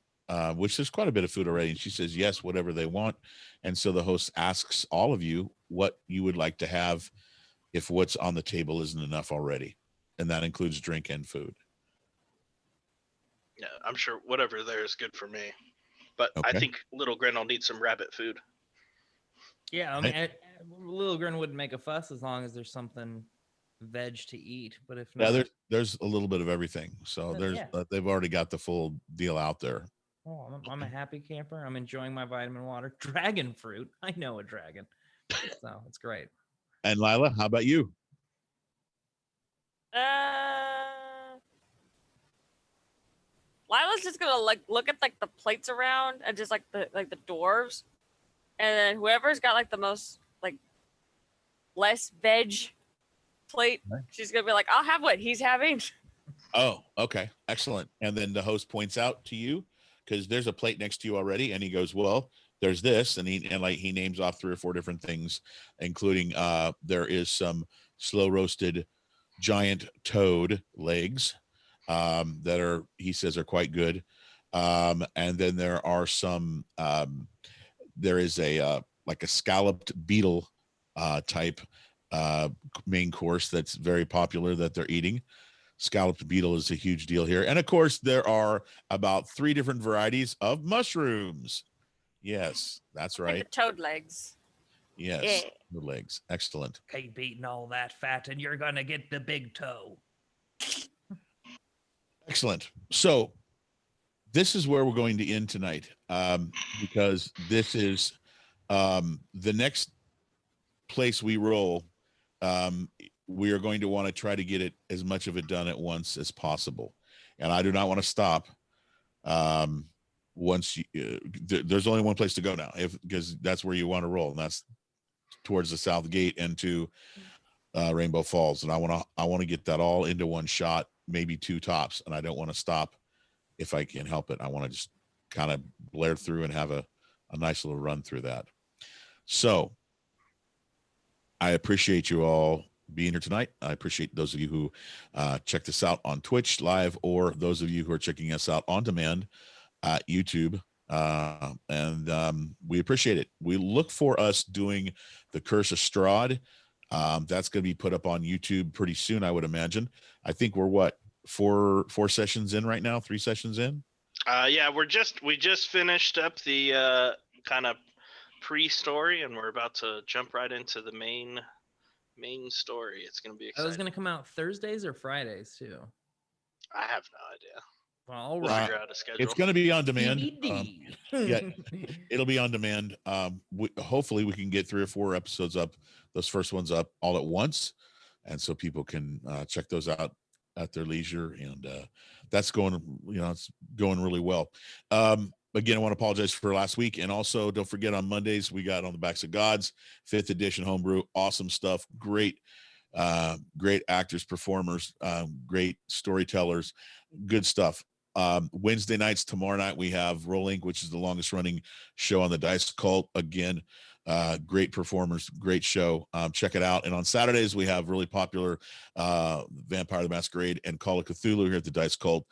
which there's quite a bit of food already. And she says, yes, whatever they want. And so the host asks all of you what you would like to have if what's on the table isn't enough already. And that includes drink and food. Yeah, I'm sure whatever there is good for me. But I Okay. think Little Grin will need some rabbit food. Yeah, I mean, Little Grin wouldn't make a fuss as long as there's something veg to eat. But if not, Yeah, there's a little bit of everything. So there's they've already got the full deal out there. Oh, I'm a happy camper. I'm enjoying my vitamin water. Dragon fruit. I know a dragon. So it's great. And Lila, how about you? Lila's just gonna like look at like the plates around and just like the dwarves, and then whoever's got like the most like less veg plate, she's gonna be like, I'll have what he's having. Oh, okay. Excellent. And then the host points out to you, because there's a plate next to you already, and he goes, well, there's this, and he names off 3 or 4 different things, including there is some slow roasted giant toad legs that he says are quite good. And then there are some there is like a scalloped beetle type main course that's very popular that they're eating. Scalloped beetle is a huge deal here. And of course, there are about 3 different varieties of mushrooms. Yes, that's right. Like the toad legs. Yes, the legs. Excellent. Keep eating all that fat and you're going to get the big toe. Excellent. So this is where we're going to end tonight, because this is the next place we roll. We are going to want to try to get it as much of it done at once as possible. And I do not want to stop once there's only one place to go now, because that's where you want to roll, and that's towards the south gate into Rainbow Falls. And I want to get that all into one shot, maybe 2 tops. And I don't want to stop if I can help it. I want to just kind of blare through and have a nice little run through that. So I appreciate you all being here tonight. I appreciate those of you who check this out on Twitch live, or those of you who are checking us out on demand at YouTube. And we appreciate it. We look for us doing the Curse of Strahd That's going to be put up on YouTube pretty soon, I would imagine. I think we're what, four sessions in right now, 3 sessions in. Yeah, we just finished up the kind of pre-story, and we're about to jump right into the main story. It's going to be That exciting. was going to come out Thursdays or Fridays too. I have no idea. Well, We'll right. figure out a schedule. It's going to be on demand. DVD. Yeah, it'll be on demand. Hopefully we can get 3 or 4 episodes up, those first ones up all at once, and so people can check those out at their leisure. And that's going, it's going really well. Again, I want to apologize for last week, and also don't forget on Mondays we got On the Backs of Gods, 5th edition homebrew, awesome stuff, great actors, performers, great storytellers, good stuff. Wednesday nights, tomorrow night, we have Roll Inc., which is the longest running show on the Dice Cult. Again, great performers, great show. Check it out. And on Saturdays, we have really popular Vampire the Masquerade and Call of Cthulhu here at the Dice Cult.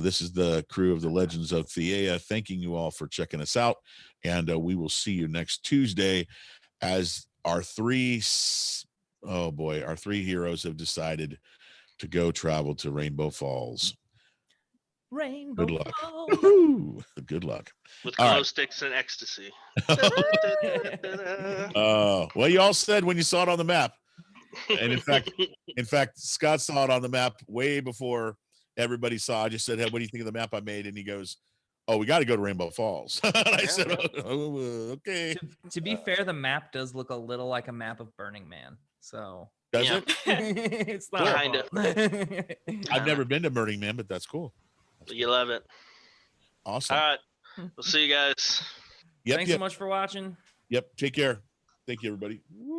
This is the crew of the Legends of Theia, thanking you all for checking us out. And we will see you next Tuesday as our 3 heroes have decided to go travel to Rainbow Falls. Rainbow Good luck. Falls. Woo-hoo. Good luck. With All glow right. sticks and ecstasy. Well, you all said when you saw it on the map, and in fact, Scott saw it on the map way before everybody saw. I just said, "Hey, what do you think of the map I made?" And he goes, "Oh, we got to go to Rainbow Falls." And I said, "Okay." To be fair, the map does look a little like a map of Burning Man. So Does Yeah. it? it's not our Kinda. fault. I've never been to Burning Man, but that's cool. You love it. Awesome. All right. We'll see you guys. Yep. Thanks so much for watching. Yep. Take care. Thank you, everybody. Woo.